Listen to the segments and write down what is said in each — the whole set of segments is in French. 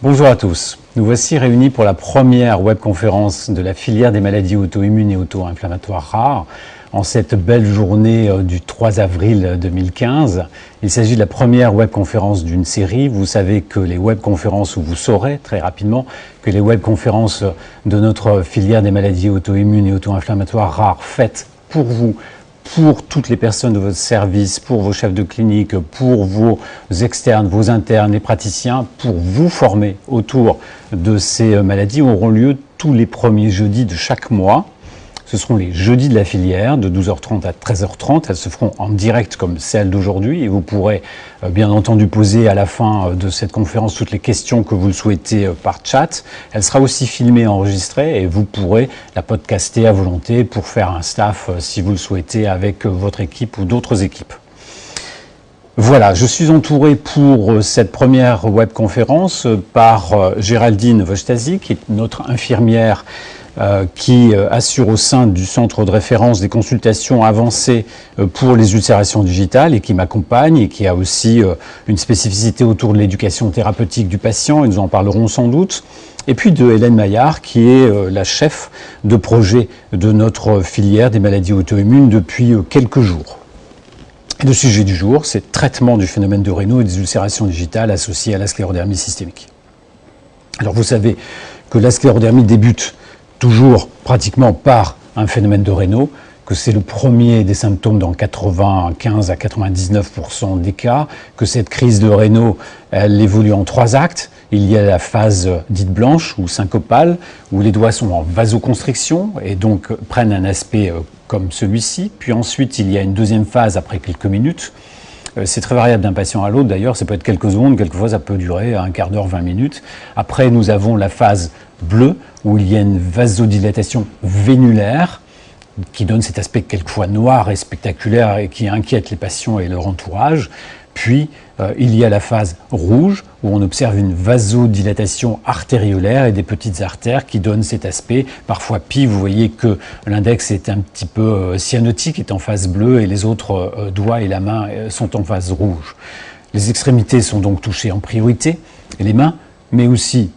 Bonjour à tous. Nous voici réunis pour la première webconférence de la filière des maladies auto-immunes et auto-inflammatoires rares en cette belle journée du 3 avril 2015. Il s'agit de la première webconférence d'une série. Vous savez que les webconférences, ou vous saurez très rapidement que les webconférences de notre filière des maladies auto-immunes et auto-inflammatoires rares faites pour vous, pour toutes les personnes de votre service, pour vos chefs de clinique, pour vos externes, vos internes, les praticiens, pour vous former autour de ces maladies, auront lieu tous les premiers jeudis de chaque mois. Ce seront les jeudis de la filière, de 12h30 à 13h30. Elles se feront en direct comme celle d'aujourd'hui et vous pourrez bien entendu poser à la fin de cette conférence toutes les questions que vous le souhaitez par chat. Elle sera aussi filmée, enregistrée et vous pourrez la podcaster à volonté pour faire un staff si vous le souhaitez avec votre équipe ou d'autres équipes. Voilà, je suis entouré pour cette première webconférence par Géraldine Wojtasi, qui est notre infirmière qui assure au sein du centre de référence des consultations avancées pour les ulcérations digitales et qui m'accompagne et qui a aussi une spécificité autour de l'éducation thérapeutique du patient, et nous en parlerons sans doute. Et puis de Hélène Maillard, qui est la chef de projet de notre filière des maladies auto-immunes depuis quelques jours. Et le sujet du jour, c'est le traitement du phénomène de Raynaud et des ulcérations digitales associées à la sclérodermie systémique. Alors vous savez que la sclérodermie débute toujours pratiquement par un phénomène de Raynaud, que c'est le premier des symptômes dans 95 à 99% des cas, que cette crise de Raynaud, elle évolue en 3 actes. Il y a la phase dite blanche ou syncopale, où les doigts sont en vasoconstriction et donc prennent un aspect comme celui-ci. Puis ensuite, il y a une deuxième phase après quelques minutes. C'est très variable d'un patient à l'autre, d'ailleurs, ça peut être quelques secondes, quelquefois ça peut durer un quart d'heure, 20 minutes. Après, nous avons la phase bleue, où il y a une vasodilatation vénulaire, qui donne cet aspect quelquefois noir et spectaculaire et qui inquiète les patients et leur entourage. Puis, il y a la phase rouge, où on observe une vasodilatation artériolaire et des petites artères qui donnent cet aspect. Parfois pis, vous voyez que l'index est un petit peu cyanotique, est en phase bleue, et les autres doigts et la main sont en phase rouge. Les extrémités sont donc touchées en priorité, et les mains, mais aussi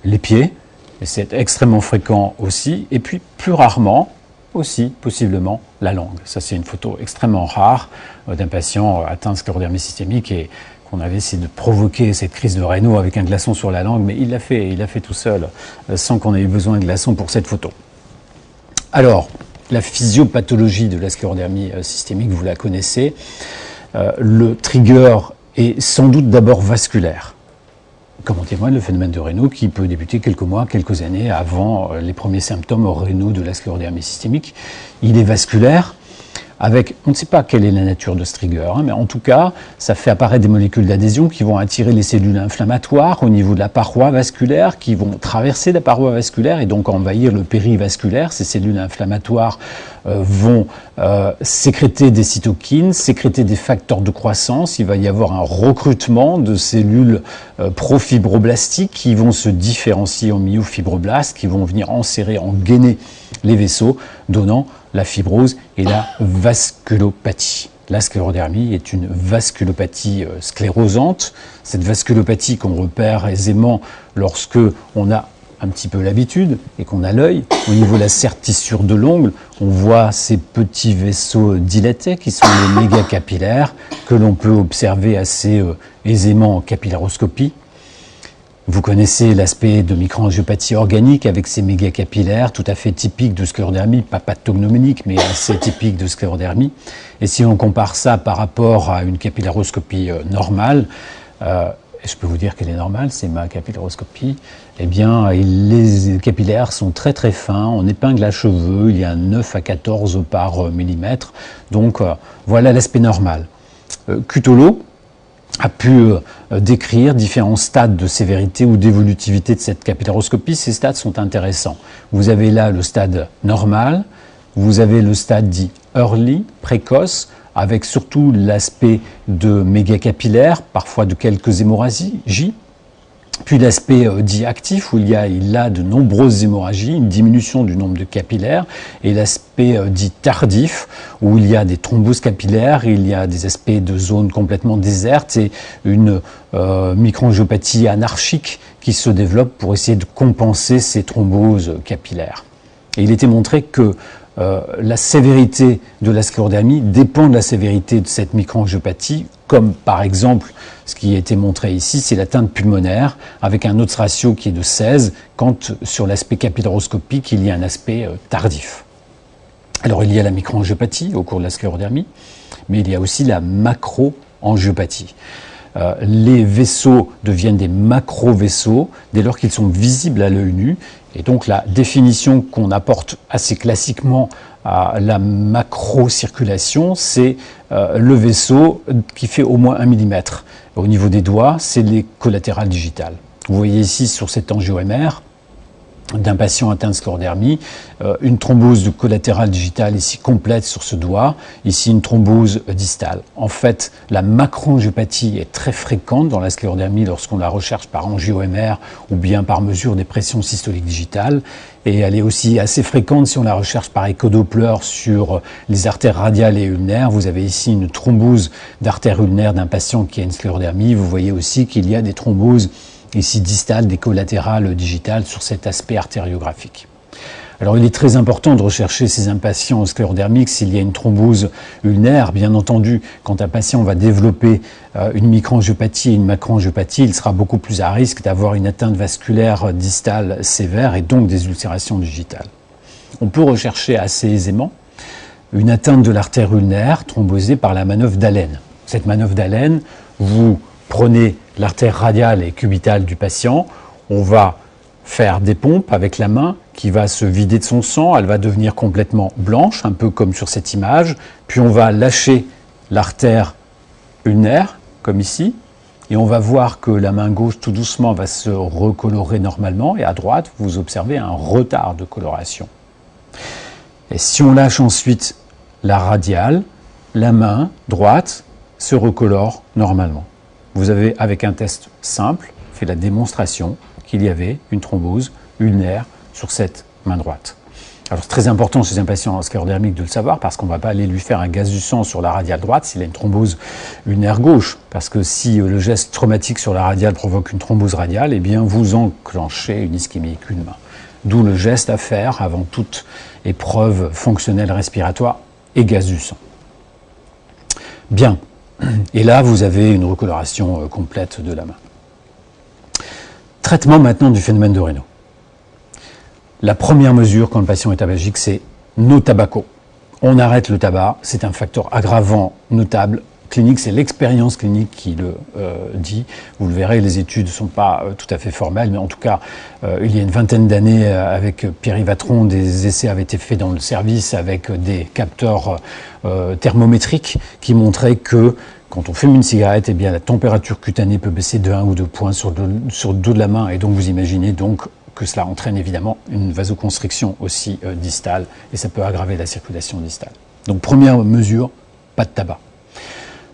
les pieds, et c'est extrêmement fréquent aussi, et puis plus rarement, aussi possiblement la langue. Ça, c'est une photo extrêmement rare d'un patient atteint de sclérodermie systémique et qu'on avait essayé de provoquer cette crise de Raynaud avec un glaçon sur la langue, mais il l'a fait tout seul, sans qu'on ait eu besoin de glaçon pour cette photo. Alors, la physiopathologie de la sclérodermie systémique, vous la connaissez. Le trigger est sans doute d'abord vasculaire, comme en témoigne le phénomène de Raynaud qui peut débuter quelques mois, quelques années avant les premiers symptômes Raynaud de la sclérodermie systémique. Il est vasculaire avec, on ne sait pas quelle est la nature de ce trigger, mais en tout cas, ça fait apparaître des molécules d'adhésion qui vont attirer les cellules inflammatoires au niveau de la paroi vasculaire, qui vont traverser la paroi vasculaire et donc envahir le périvasculaire. Ces cellules inflammatoires vont sécréter des cytokines, sécréter des facteurs de croissance. Il va y avoir un recrutement de cellules profibroblastiques qui vont se différencier en myofibroblastes, qui vont venir enserrer, engainer les vaisseaux, donnant la fibrose et la vasculopathie. La sclérodermie est une vasculopathie sclérosante. Cette vasculopathie qu'on repère aisément lorsque on a un petit peu l'habitude et qu'on a l'œil. Au niveau de la sertissure de l'ongle, on voit ces petits vaisseaux dilatés qui sont les mégacapillaires que l'on peut observer assez aisément en capillaroscopie. Vous connaissez l'aspect de microangiopathie organique avec ces mégacapillaires, tout à fait typique de sclérodermie, pas pathognomonique, mais assez typique de sclérodermie. Et si on compare ça par rapport à une capillaroscopie normale, je peux vous dire qu'elle est normale, c'est ma capillaroscopie, eh bien, les capillaires sont très très fins, on épingle à cheveux, il y a 9 à 14 par millimètre, donc voilà l'aspect normal. Cutolo a pu décrire différents stades de sévérité ou d'évolutivité de cette capillaroscopie. Ces stades sont intéressants. Vous avez là le stade normal, vous avez le stade dit early, précoce, avec surtout l'aspect de mégacapillaire, parfois de quelques hémorragies. Puis l'aspect dit actif, où il y a de nombreuses hémorragies, une diminution du nombre de capillaires, et l'aspect dit tardif, où il y a des thromboses capillaires, il y a des aspects de zones complètement désertes et une microangiopathie anarchique qui se développe pour essayer de compenser ces thromboses capillaires. Et il était montré que la sévérité de la sclérodermie dépend de la sévérité de cette microangiopathie, comme par exemple, ce qui a été montré ici, c'est l'atteinte pulmonaire, avec un autre ratio qui est de 16, quand sur l'aspect capillaroscopique, il y a un aspect tardif. Alors il y a la microangiopathie au cours de la sclérodermie, mais il y a aussi la macroangiopathie. Les vaisseaux deviennent des macro-vaisseaux dès lors qu'ils sont visibles à l'œil nu. Et donc la définition qu'on apporte assez classiquement à la macro-circulation, c'est le vaisseau qui fait au moins 1 mm. Au niveau des doigts, c'est les collatérales digitales. Vous voyez ici sur cet angio-MR d'un patient atteint de sclérodermie, une thrombose de collatérale digitale ici complète sur ce doigt, ici une thrombose distale. En fait, la macroangiopathie est très fréquente dans la sclérodermie lorsqu'on la recherche par angio-MR ou bien par mesure des pressions systoliques digitales, et elle est aussi assez fréquente si on la recherche par échodoppler sur les artères radiales et ulnaires. Vous avez ici une thrombose d'artère ulnaire d'un patient qui a une sclérodermie. Vous voyez aussi qu'il y a des thromboses ici distales, des collatérales digitales sur cet aspect artériographique. Alors il est très important de rechercher ces impatients sclérodermiques s'il y a une thrombose ulnaire. Bien entendu, quand un patient va développer une microangiopathie et une macroangiopathie, il sera beaucoup plus à risque d'avoir une atteinte vasculaire distale sévère et donc des ulcérations digitales. On peut rechercher assez aisément une atteinte de l'artère ulnaire thrombosée par la manœuvre d'Allen. Cette manœuvre d'Allen, vous prenez l'artère radiale et cubitale du patient, on va faire des pompes avec la main qui va se vider de son sang, elle va devenir complètement blanche, un peu comme sur cette image, puis on va lâcher l'artère ulnaire, comme ici, et on va voir que la main gauche tout doucement va se recolorer normalement, et à droite, vous observez un retard de coloration. Et si on lâche ensuite la radiale, la main droite se recolore normalement. Vous avez, avec un test simple, fait la démonstration qu'il y avait une thrombose ulnaire sur cette main droite. Alors c'est très important chez un patient sclérodermique de le savoir parce qu'on ne va pas aller lui faire un gaz du sang sur la radiale droite s'il a une thrombose ulnaire gauche. Parce que si le geste traumatique sur la radiale provoque une thrombose radiale, eh bien vous enclenchez une ischémie qu'une main. D'où le geste à faire avant toute épreuve fonctionnelle respiratoire et gaz du sang. Bien. Et là, vous avez une recoloration complète de la main. Traitement maintenant du phénomène de Raynaud. La première mesure quand le patient est tabagique, c'est no tobacco. On arrête le tabac, c'est un facteur aggravant notable. Clinique, c'est l'expérience clinique qui le dit. Vous le verrez, les études ne sont pas tout à fait formelles, mais en tout cas, il y a une vingtaine d'années, avec Pierre Yvatron, des essais avaient été faits dans le service avec des capteurs thermométriques qui montraient que quand on fume une cigarette, eh bien, la température cutanée peut baisser de 1 ou 2 points sur le dos de la main. Et donc, vous imaginez donc que cela entraîne évidemment une vasoconstriction aussi distale et ça peut aggraver la circulation distale. Donc, première mesure, pas de tabac.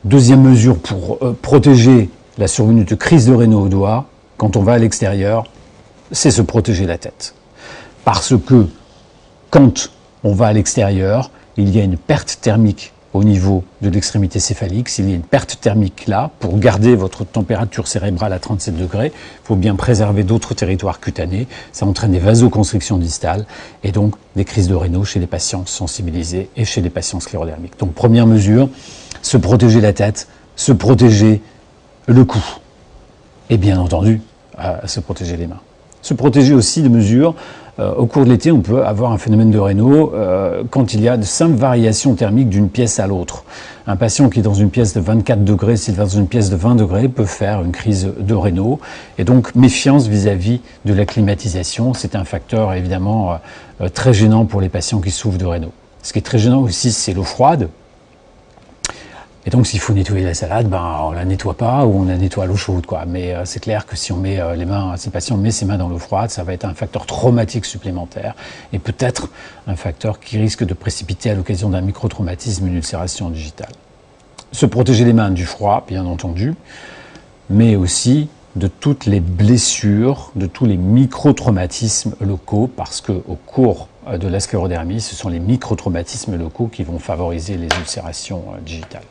Deuxième mesure pour protéger la survenue de crise de Raynaud au doigt, quand on va à l'extérieur, c'est se protéger la tête. Parce que quand on va à l'extérieur, il y a une perte thermique au niveau de l'extrémité céphalique. S'il y a une perte thermique là, pour garder votre température cérébrale à 37 degrés, il faut bien préserver d'autres territoires cutanés. Ça entraîne des vasoconstrictions distales et donc des crises de Raynaud chez les patients sensibilisés et chez les patients sclérodermiques. Donc première mesure, se protéger la tête, se protéger le cou et bien entendu se protéger les mains. Se protéger aussi de mesures. Au cours de l'été, on peut avoir un phénomène de Raynaud quand il y a de simples variations thermiques d'une pièce à l'autre. Un patient qui est dans une pièce de 24 degrés, s'il va dans une pièce de 20 degrés, peut faire une crise de Raynaud. Et donc, méfiance vis-à-vis de la climatisation. C'est un facteur évidemment très gênant pour les patients qui souffrent de Raynaud. Ce qui est très gênant aussi, c'est l'eau froide. Et donc, s'il faut nettoyer la salade, on la nettoie pas ou on la nettoie à l'eau chaude, quoi. Mais c'est clair que si on met les mains, si le patient met ses mains dans l'eau froide, ça va être un facteur traumatique supplémentaire et peut-être un facteur qui risque de précipiter à l'occasion d'un microtraumatisme une ulcération digitale. Se protéger les mains du froid, bien entendu, mais aussi de toutes les blessures, de tous les micro-traumatismes locaux, parce qu'au cours de la sclérodermie, ce sont les micro-traumatismes locaux qui vont favoriser les ulcérations digitales.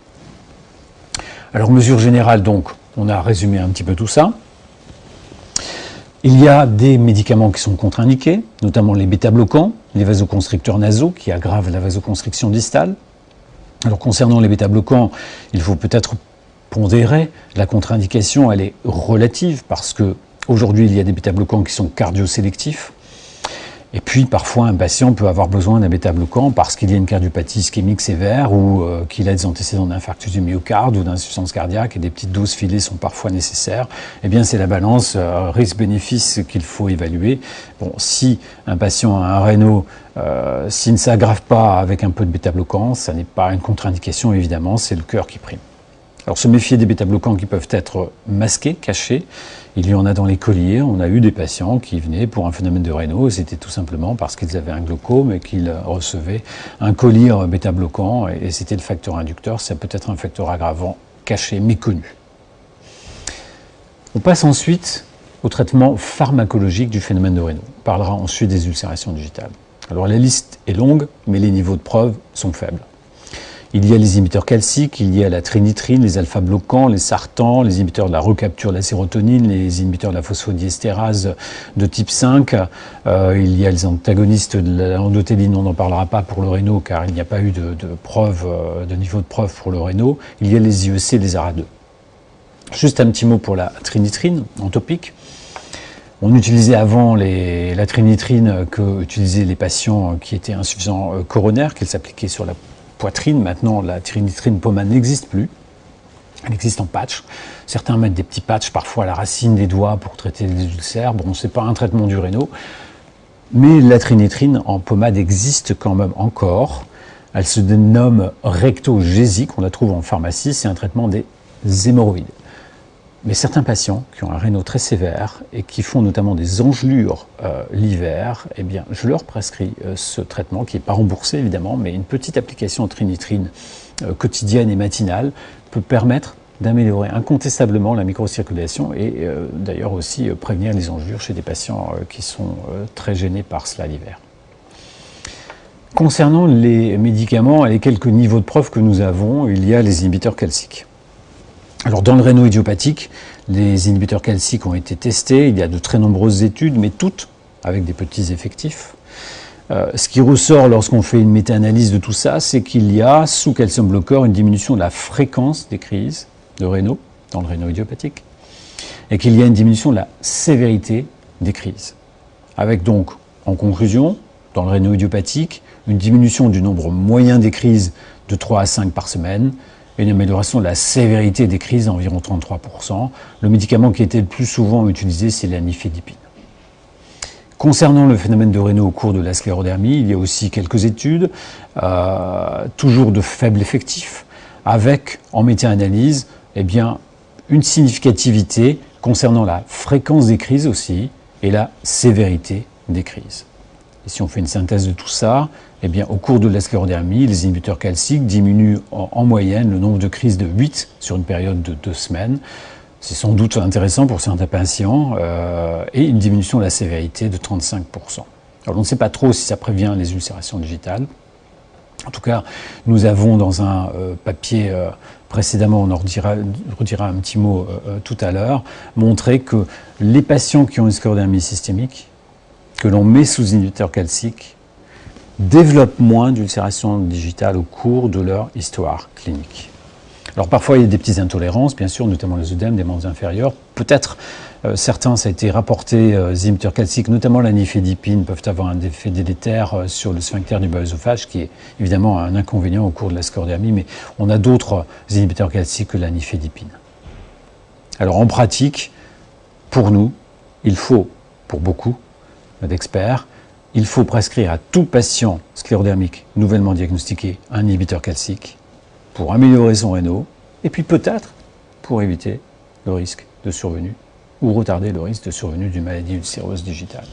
Alors, mesure générale, donc, on a résumé un petit peu tout ça. Il y a des médicaments qui sont contre-indiqués, notamment les bêta-bloquants, les vasoconstricteurs nasaux qui aggravent la vasoconstriction distale. Alors concernant les bêta-bloquants, il faut peut-être pondérer. La contre-indication, elle est relative parce qu'aujourd'hui, il y a des bêta-bloquants qui sont cardiosélectifs. Et puis, parfois, un patient peut avoir besoin d'un bêta-bloquant parce qu'il y a une cardiopathie ischémique sévère ou qu'il a des antécédents d'infarctus du myocarde ou d'insuffisance cardiaque et des petites doses filées sont parfois nécessaires. Eh bien, c'est la balance risque-bénéfice qu'il faut évaluer. Bon, si un patient a un réno, s'il ne s'aggrave pas avec un peu de bêta-bloquant, ça n'est pas une contre-indication, évidemment, c'est le cœur qui prime. Alors, se méfier des bêta-bloquants qui peuvent être masqués, cachés. Il y en a dans les colliers. On a eu des patients qui venaient pour un phénomène de réno et c'était tout simplement parce qu'ils avaient un glaucome et qu'ils recevaient un collier bêta-bloquant et c'était le facteur inducteur. Ça peut être un facteur aggravant caché, méconnu. On passe ensuite au traitement pharmacologique du phénomène de réno. On parlera ensuite des ulcérations digitales. Alors la liste est longue, mais les niveaux de preuve sont faibles. Il y a les inhibiteurs calciques, il y a la trinitrine, les alpha-bloquants, les sartans, les inhibiteurs de la recapture de la sérotonine, les inhibiteurs de la phosphodiestérase de type 5. Il y a les antagonistes de l'endothéline, on n'en parlera pas pour le réno car il n'y a pas eu de niveau de preuve pour le réno. Il y a les IEC et les ARA2. Juste un petit mot pour la trinitrine en topique. On utilisait avant la trinitrine que utilisaient les patients qui étaient insuffisants coronaires, qu'ils s'appliquaient sur la poitrine. Maintenant, la trinitrine pommade n'existe plus. Elle existe en patch. Certains mettent des petits patchs parfois à la racine des doigts pour traiter les ulcères. Bon, c'est pas un traitement du réno, mais la trinitrine en pommade existe quand même encore. Elle se dénomme rectogésique, on la trouve en pharmacie, c'est un traitement des hémorroïdes. Mais certains patients qui ont un réno très sévère et qui font notamment des engelures l'hiver, eh bien, je leur prescris ce traitement qui n'est pas remboursé évidemment, mais une petite application de trinitrine quotidienne et matinale peut permettre d'améliorer incontestablement la microcirculation et d'ailleurs aussi prévenir les engelures chez des patients qui sont très gênés par cela l'hiver. Concernant les médicaments et les quelques niveaux de preuve que nous avons, il y a les inhibiteurs calciques. Alors dans le réno idiopathique, les inhibiteurs calciques ont été testés, il y a de très nombreuses études, mais toutes avec des petits effectifs. Ce qui ressort lorsqu'on fait une méta-analyse de tout ça, c'est qu'il y a sous calcium bloqueur une diminution de la fréquence des crises de réno, dans le réno idiopathique, et qu'il y a une diminution de la sévérité des crises. Avec donc, en conclusion, dans le réno idiopathique, une diminution du nombre moyen des crises de 3 à 5 par semaine, et une amélioration de la sévérité des crises d'environ 33%. Le médicament qui était le plus souvent utilisé, c'est la nifedipine. Concernant le phénomène de réno au cours de la sclérodermie, il y a aussi quelques études, toujours de faible effectif, avec, en méta-analyse, eh bien, une significativité concernant la fréquence des crises aussi, et la sévérité des crises. Et si on fait une synthèse de tout ça, eh bien, au cours de la sclérodermie, les inhibiteurs calciques diminuent en moyenne le nombre de crises de 8 sur une période de 2 semaines. C'est sans doute intéressant pour certains patients et une diminution de la sévérité de 35%. Alors on ne sait pas trop si ça prévient les ulcérations digitales. En tout cas, nous avons dans un papier précédemment, on en redira un petit mot tout à l'heure, montré que les patients qui ont une sclérodermie systémique, que l'on met sous inhibiteur calcique, développent moins d'ulcération digitale au cours de leur histoire clinique. Alors parfois il y a des petites intolérances, bien sûr, notamment les œdèmes des membres inférieurs. Peut-être certains, ça a été rapporté, les inhibiteurs calciques, notamment la nifedipine, peuvent avoir un effet délétère sur le sphincter du bas-œsophage, qui est évidemment un inconvénient au cours de la sclérodermie, mais on a d'autres inhibiteurs calciques que la nifedipine. Alors en pratique, pour nous, il faut, pour beaucoup d'experts, il faut prescrire à tout patient sclérodermique nouvellement diagnostiqué un inhibiteur calcique pour améliorer son réno et puis peut-être pour éviter le risque de survenue ou retarder le risque de survenue d'une maladie ulcéreuse digitale.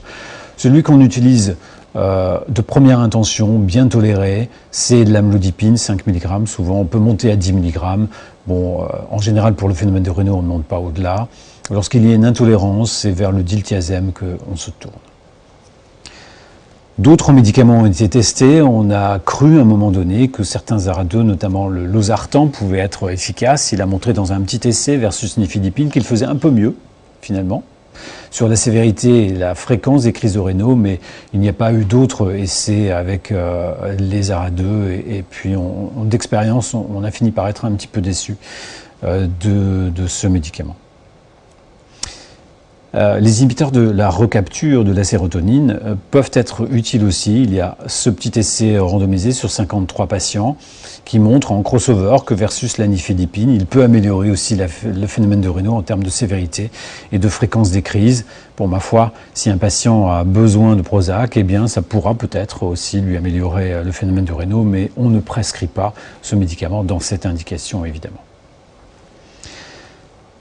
Celui qu'on utilise de première intention, bien toléré, c'est de l'amlodipine, 5 mg. Souvent, on peut monter à 10 mg. Bon, en général, pour le phénomène de réno, on ne monte pas au-delà. Lorsqu'il y a une intolérance, c'est vers le diltiazème qu'on se tourne. D'autres médicaments ont été testés. On a cru à un moment donné que certains ARA2, notamment le losartan, pouvaient être efficaces. Il a montré dans un petit essai versus nifedipine qu'il faisait un peu mieux, finalement, sur la sévérité et la fréquence des crises de rénaux, mais il n'y a pas eu d'autres essais avec les ARA2. Et puis, d'expérience, on a fini par être un petit peu déçu de ce médicament. Les inhibiteurs de la recapture de la sérotonine peuvent être utiles aussi. Il y a ce petit essai randomisé sur 53 patients qui montre en crossover que versus la nifedipine, il peut améliorer aussi le phénomène de Raynaud en termes de sévérité et de fréquence des crises. Pour ma foi, si un patient a besoin de Prozac, eh bien, ça pourra peut-être aussi lui améliorer le phénomène de Raynaud, mais on ne prescrit pas ce médicament dans cette indication, évidemment.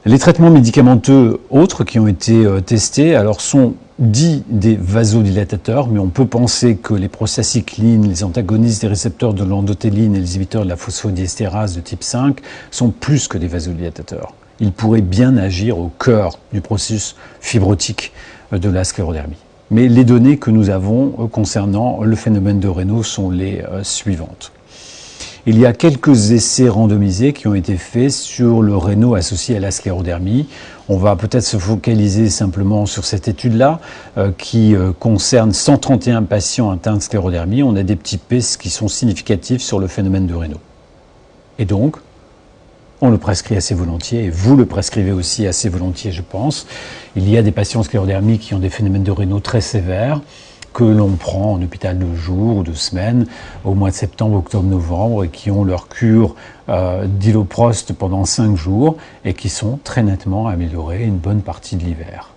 Les traitements médicamenteux autres qui ont été testés alors sont dits des vasodilatateurs, mais on peut penser que les prostacyclines, les antagonistes des récepteurs de l'endothéline et les inhibiteurs de la phosphodiesterase de type 5 sont plus que des vasodilatateurs. Ils pourraient bien agir au cœur du processus fibrotique de la sclérodermie. Mais les données que nous avons concernant le phénomène de Raynaud sont les suivantes. Il y a quelques essais randomisés qui ont été faits sur le Raynaud associé à la sclérodermie. On va peut-être se focaliser simplement sur cette étude-là qui concerne 131 patients atteints de sclérodermie. On a des petits P qui sont significatifs sur le phénomène de Raynaud. Et donc, on le prescrit assez volontiers, et vous le prescrivez aussi assez volontiers, je pense. Il y a des patients en sclérodermie qui ont des phénomènes de Raynaud très sévères, que l'on prend en hôpital de jour ou de semaine au mois de septembre, octobre, novembre et qui ont leur cure d'iloprost pendant 5 jours et qui sont très nettement améliorés une bonne partie de l'hiver.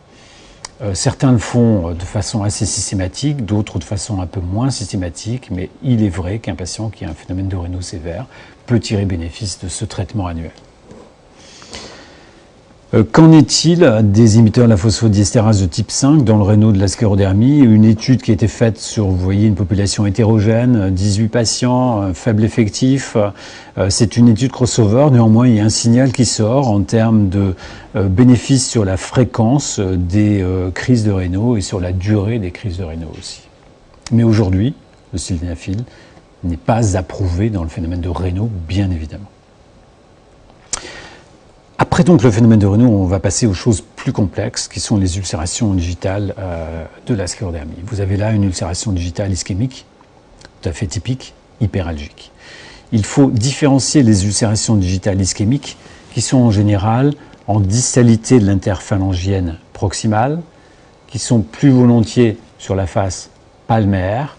Certains le font de façon assez systématique, d'autres de façon un peu moins systématique, mais il est vrai qu'un patient qui a un phénomène de Raynaud sévère peut tirer bénéfice de ce traitement annuel. Qu'en est-il des inhibiteurs de la phosphodiesterase de type 5 dans le Raynaud de la sclérodermie? Une étude qui a été faite sur, vous voyez, une population hétérogène, 18 patients, faible effectif. C'est une étude crossover, néanmoins il y a un signal qui sort en termes de bénéfices sur la fréquence des crises de Raynaud et sur la durée des crises de Raynaud aussi. Mais aujourd'hui, le sildenafil n'est pas approuvé dans le phénomène de Raynaud, bien évidemment. Après donc le phénomène de Raynaud, on va passer aux choses plus complexes qui sont les ulcérations digitales de la sclérodermie. Vous avez là une ulcération digitale ischémique, tout à fait typique, hyperalgique. Il faut différencier les ulcérations digitales ischémiques qui sont en général en distalité de l'interphalangienne proximale, qui sont plus volontiers sur la face palmaire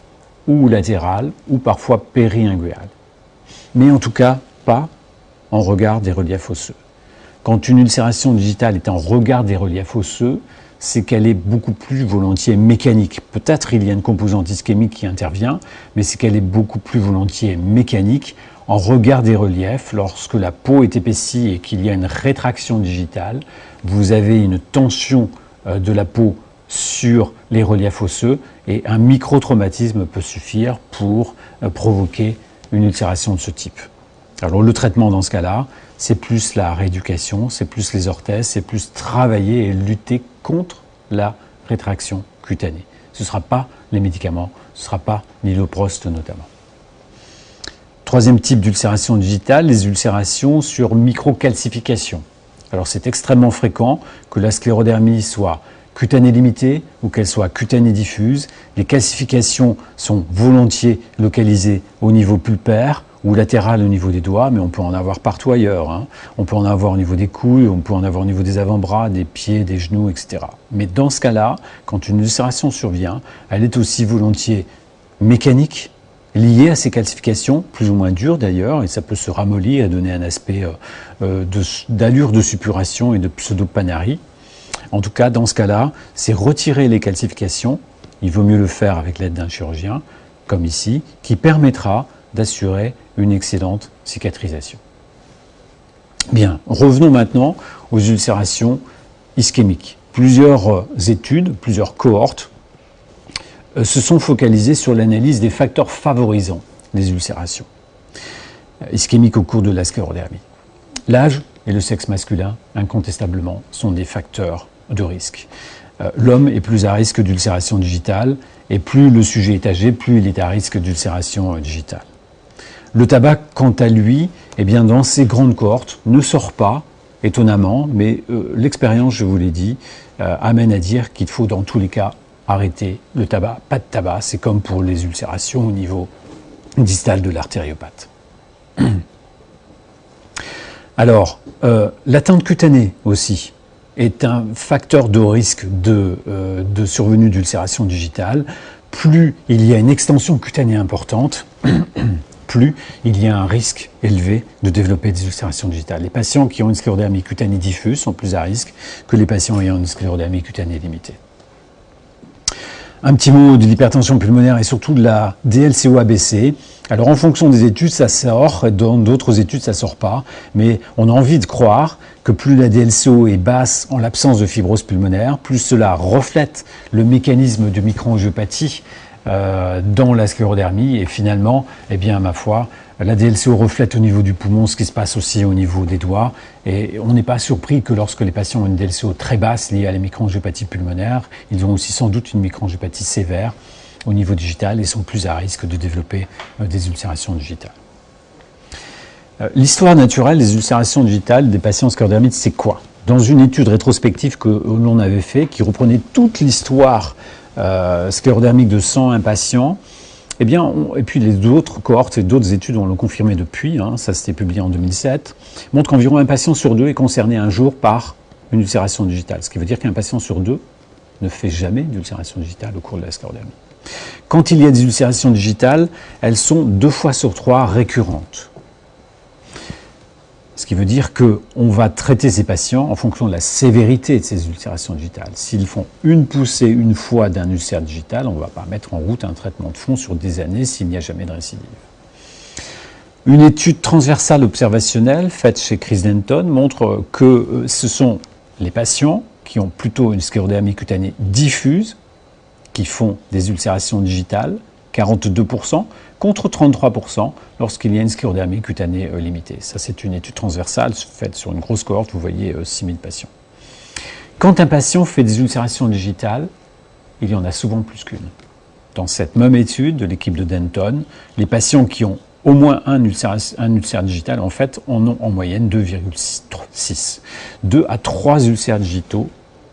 ou latérale ou parfois périinguéale. Mais en tout cas pas en regard des reliefs osseux. Quand une ulcération digitale est en regard des reliefs osseux, c'est qu'elle est beaucoup plus volontiers mécanique. Peut-être il y a une composante ischémique qui intervient, mais c'est qu'elle est beaucoup plus volontiers mécanique en regard des reliefs. Lorsque la peau est épaissie et qu'il y a une rétraction digitale, vous avez une tension de la peau sur les reliefs osseux et un microtraumatisme peut suffire pour provoquer une ulcération de ce type. Alors le traitement dans ce cas-là, c'est plus la rééducation, c'est plus les orthèses, c'est plus travailler et lutter contre la rétraction cutanée. Ce ne sera pas les médicaments, ce ne sera pas l'iloprost notamment. Troisième type d'ulcération digitale, les ulcérations sur microcalcification. Alors c'est extrêmement fréquent que la sclérodermie soit cutanée limitée ou qu'elle soit cutanée diffuse. Les calcifications sont volontiers localisées au niveau pulpaire ou latéral au niveau des doigts, mais on peut en avoir partout ailleurs. Hein. On peut en avoir au niveau des couilles, on peut en avoir au niveau des avant-bras, des pieds, des genoux, etc. Mais dans ce cas-là, quand une ulcération survient, elle est aussi volontiers mécanique, liée à ces calcifications, plus ou moins dures d'ailleurs, et ça peut se ramollir et donner un aspect d'allure de suppuration et de pseudopanarie. En tout cas, dans ce cas-là, c'est retirer les calcifications, il vaut mieux le faire avec l'aide d'un chirurgien, comme ici, qui permettra d'assurer une excellente cicatrisation. Bien, revenons maintenant aux ulcérations ischémiques. Plusieurs études, plusieurs cohortes se sont focalisées sur l'analyse des facteurs favorisant les ulcérations ischémiques au cours de la sclérodermie. L'âge et le sexe masculin, incontestablement, sont des facteurs de risque. L'homme est plus à risque d'ulcération digitale, et plus le sujet est âgé, plus il est à risque d'ulcération digitale. Le tabac, quant à lui, eh bien, dans ces grandes cohortes, ne sort pas, étonnamment, mais l'expérience, je vous l'ai dit, amène à dire qu'il faut dans tous les cas arrêter le tabac. Pas de tabac, c'est comme pour les ulcérations au niveau distal de l'artériopathe. Alors, l'atteinte cutanée aussi est un facteur de risque de survenue d'ulcération digitale. Plus il y a une extension cutanée importante, plus il y a un risque élevé de développer des ulcérations digitales. Les patients qui ont une sclérodermie cutanée diffuse sont plus à risque que les patients ayant une sclérodermie cutanée limitée. Un petit mot de l'hypertension pulmonaire et surtout de la DLCO-ABC. Alors en fonction des études, ça sort, dans d'autres études, ça ne sort pas, mais on a envie de croire que plus la DLCO est basse en l'absence de fibrose pulmonaire, plus cela reflète le mécanisme de microangiopathie dans la sclérodermie, et finalement, eh bien, ma foi, la DLCO reflète au niveau du poumon ce qui se passe aussi au niveau des doigts, et on n'est pas surpris que lorsque les patients ont une DLCO très basse liée à la microangiopathie pulmonaire, ils ont aussi sans doute une microangiopathie sévère au niveau digital et sont plus à risque de développer des ulcérations digitales. L'histoire naturelle des ulcérations digitales des patients sclérodermites, c'est quoi? Dans une étude rétrospective que l'on avait fait, qui reprenait toute l'histoire sclérodermique de 101 patients, eh bien, et puis les autres cohortes et d'autres études, on l'a confirmé depuis, ça s'était publié en 2007, montre qu'environ un patient sur deux est concerné un jour par une ulcération digitale. Ce qui veut dire qu'un patient sur deux ne fait jamais d'ulcération digitale au cours de la sclérodermie. Quand il y a des ulcérations digitales, elles sont 2 fois sur 3 récurrentes. Ce qui veut dire qu'on va traiter ces patients en fonction de la sévérité de ces ulcérations digitales. S'ils font une poussée une fois d'un ulcère digital, on ne va pas mettre en route un traitement de fond sur des années s'il n'y a jamais de récidive. Une étude transversale observationnelle faite chez Chris Denton montre que ce sont les patients qui ont plutôt une sclérodermie cutanée diffuse qui font des ulcérations digitales, 42%, contre 33% lorsqu'il y a une sclérodermie cutanée limitée. Ça, c'est une étude transversale faite sur une grosse cohorte, vous voyez 6000 patients. Quand un patient fait des ulcérations digitales, il y en a souvent plus qu'une. Dans cette même étude de l'équipe de Denton, les patients qui ont au moins un ulcère digital, en fait, en ont en moyenne 2,6. 2 à 3 ulcères digitaux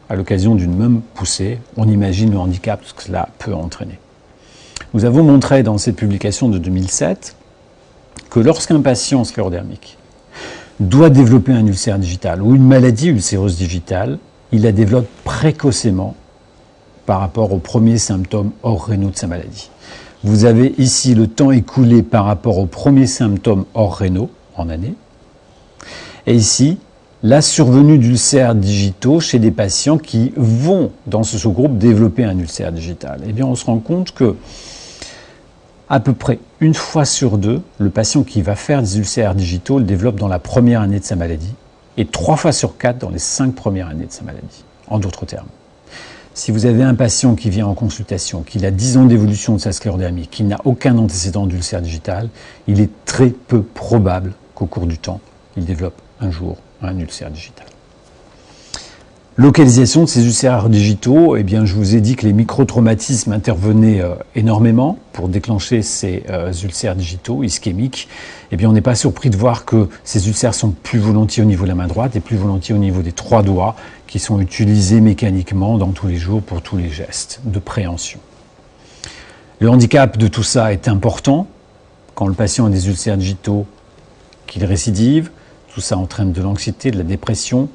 à l'occasion d'une même poussée. On imagine le handicap que cela peut entraîner. Nous avons montré dans cette publication de 2007 que lorsqu'un patient sclérodermique doit développer un ulcère digital ou une maladie ulcéreuse digitale, il la développe précocement par rapport aux premiers symptômes hors rénaux de sa maladie. Vous avez ici le temps écoulé par rapport aux premiers symptômes hors rénaux en année, et ici la survenue d'ulcères digitaux chez des patients qui vont, dans ce sous-groupe, développer un ulcère digital. Eh bien, on se rend compte que à peu près 1 fois sur 2, le patient qui va faire des ulcères digitaux le développe dans la première année de sa maladie et 3 fois sur 4 dans les 5 premières années de sa maladie. En d'autres termes, si vous avez un patient qui vient en consultation, qui a 10 ans d'évolution de sa sclérodermie, qui n'a aucun antécédent d'ulcère digital, il est très peu probable qu'au cours du temps, il développe un jour un ulcère digital. Localisation de ces ulcères digitaux, eh bien, je vous ai dit que les microtraumatismes intervenaient énormément pour déclencher ces ulcères digitaux ischémiques. Eh bien, on n'est pas surpris de voir que ces ulcères sont plus volontiers au niveau de la main droite et plus volontiers au niveau des 3 doigts qui sont utilisés mécaniquement dans tous les jours pour tous les gestes de préhension. Le handicap de tout ça est important. Quand le patient a des ulcères digitaux, qu'il récidive, tout ça entraîne de l'anxiété, de la dépression,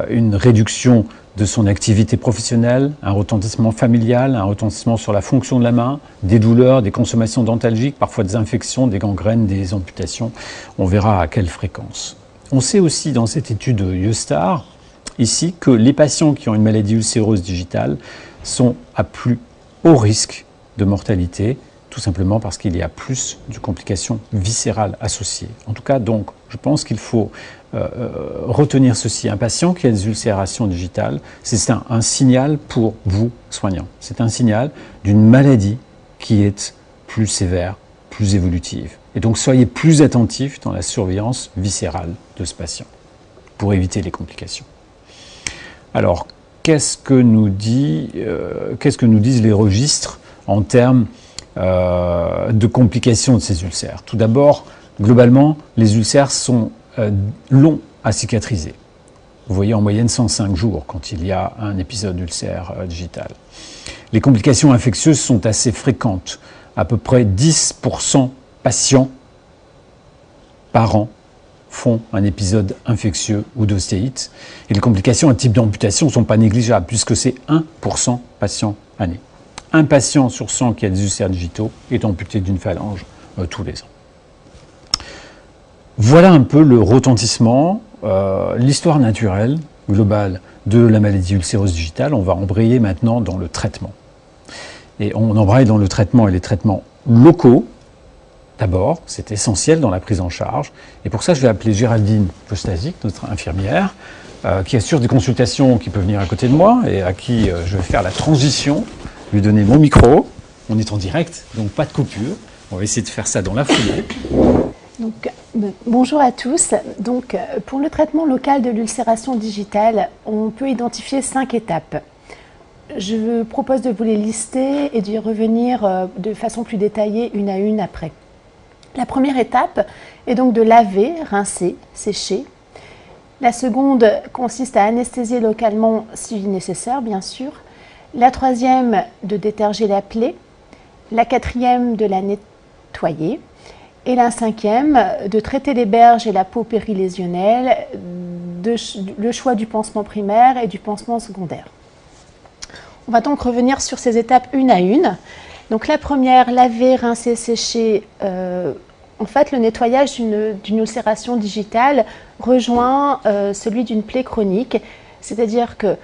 une réduction de son activité professionnelle, un retentissement familial, un retentissement sur la fonction de la main, des douleurs, des consommations dentalgiques, parfois des infections, des gangrènes, des amputations. On verra à quelle fréquence. On sait aussi dans cette étude Eustar, ici, que les patients qui ont une maladie ulcéreuse digitale sont à plus haut risque de mortalité, tout simplement parce qu'il y a plus de complications viscérales associées. En tout cas, donc, je pense qu'il faut retenir ceci. Un patient qui a des ulcérations digitales, c'est un signal pour vous, soignants. C'est un signal d'une maladie qui est plus sévère, plus évolutive. Et donc, soyez plus attentifs dans la surveillance viscérale de ce patient. pour éviter les complications. Alors, qu'est-ce que nous disent les registres en termes de complications de ces ulcères? Tout d'abord, globalement, les ulcères sont longs à cicatriser. Vous voyez en moyenne 105 jours quand il y a un épisode d'ulcère digital. Les complications infectieuses sont assez fréquentes. À peu près 10% patients par an font un épisode infectieux ou d'ostéite. Et les complications à type d'amputation ne sont pas négligeables, puisque c'est 1% patient année. Un patient sur 100 qui a des ulcères digitaux est amputé d'une phalange tous les ans. Voilà un peu le retentissement, l'histoire naturelle, globale de la maladie ulcéreuse digitale. On va embrayer maintenant dans le traitement. Et on embraye dans le traitement et les traitements locaux. D'abord, c'est essentiel dans la prise en charge. Et pour ça, je vais appeler Géraldine Postasic, notre infirmière, qui assure des consultations, qui peut venir à côté de moi et à qui je vais faire la transition, lui donner mon micro. On est en direct, donc pas de coupure. On va essayer de faire ça dans la foulée. Donc, bonjour à tous. Donc, pour le traitement local de l'ulcération digitale, on peut identifier 5 étapes. Je vous propose de vous les lister et d'y revenir de façon plus détaillée une à une après. La première étape est donc de laver, rincer, sécher. La seconde consiste à anesthésier localement si nécessaire, bien sûr. La troisième, de déterger la plaie. La quatrième, de la nettoyer. Et la cinquième, de traiter les berges et la peau périlésionnelle, le choix du pansement primaire et du pansement secondaire. On va donc revenir sur ces étapes une à une. Donc la première, laver, rincer, sécher. En fait, le nettoyage d'une ulcération digitale rejoint celui d'une plaie chronique. C'est-à-dire que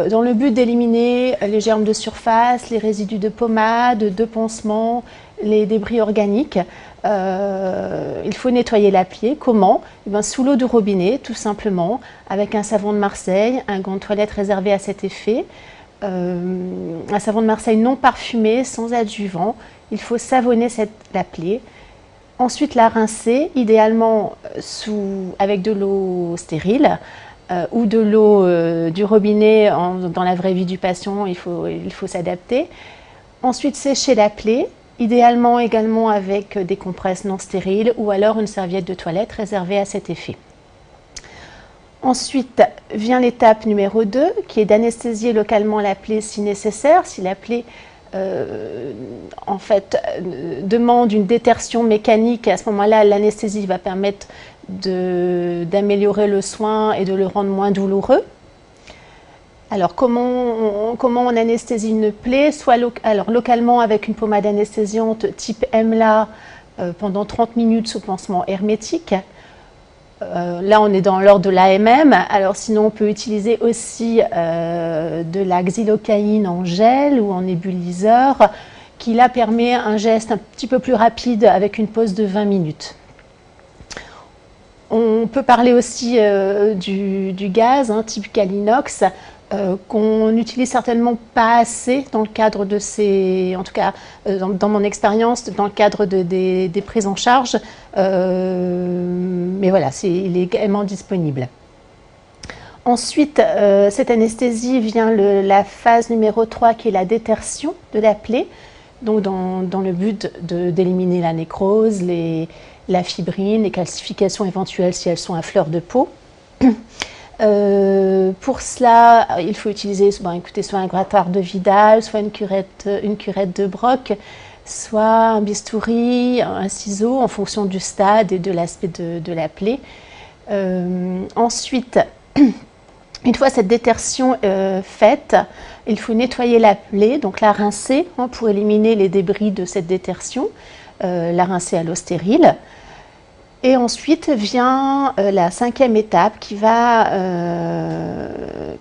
dans le but d'éliminer les germes de surface, les résidus de pommade, de pansement, les débris organiques, il faut nettoyer la plaie. Comment? Eh bien, sous l'eau du robinet, tout simplement, avec un savon de Marseille, un gant de toilette réservé à cet effet. Un savon de Marseille non parfumé, sans adjuvant. Il faut savonner la plaie. Ensuite, la rincer, idéalement avec de l'eau stérile ou de l'eau du robinet. Dans la vraie vie du patient, il faut s'adapter. Ensuite, sécher la plaie, idéalement également avec des compresses non stériles ou alors une serviette de toilette réservée à cet effet. Ensuite vient l'étape numéro 2 qui est d'anesthésier localement la plaie si nécessaire. Si la plaie demande une détertion mécanique, à ce moment-là, l'anesthésie va permettre d'améliorer le soin et de le rendre moins douloureux. Alors, comment on anesthésie une plaie? Alors, localement avec une pommade anesthésiante type EMLA pendant 30 minutes sous pansement hermétique. Là, on est dans l'ordre de l'AMM. Alors, sinon, on peut utiliser aussi de la xylocaïne en gel ou en nébuliseur, qui là permet un geste un petit peu plus rapide avec une pause de 20 minutes. On peut parler aussi du gaz, type Calinox, qu'on n'utilise certainement pas assez dans le cadre de en tout cas dans mon expérience, dans le cadre des prises en charge, mais voilà, il est également disponible. Ensuite, cette anesthésie vient la phase numéro 3 qui est la détertion de la plaie, donc dans le but d'éliminer la nécrose, la fibrine, les calcifications éventuelles si elles sont à fleur de peau. Pour cela, il faut utiliser soit un grattoir de Vidal, soit une curette de Broc, soit un bistouri, un ciseau en fonction du stade et de l'aspect de la plaie. Ensuite, une fois cette détertion faite, il faut nettoyer la plaie, donc la rincer pour éliminer les débris de cette détertion, la rincer à l'eau stérile. Et ensuite vient la cinquième étape qui va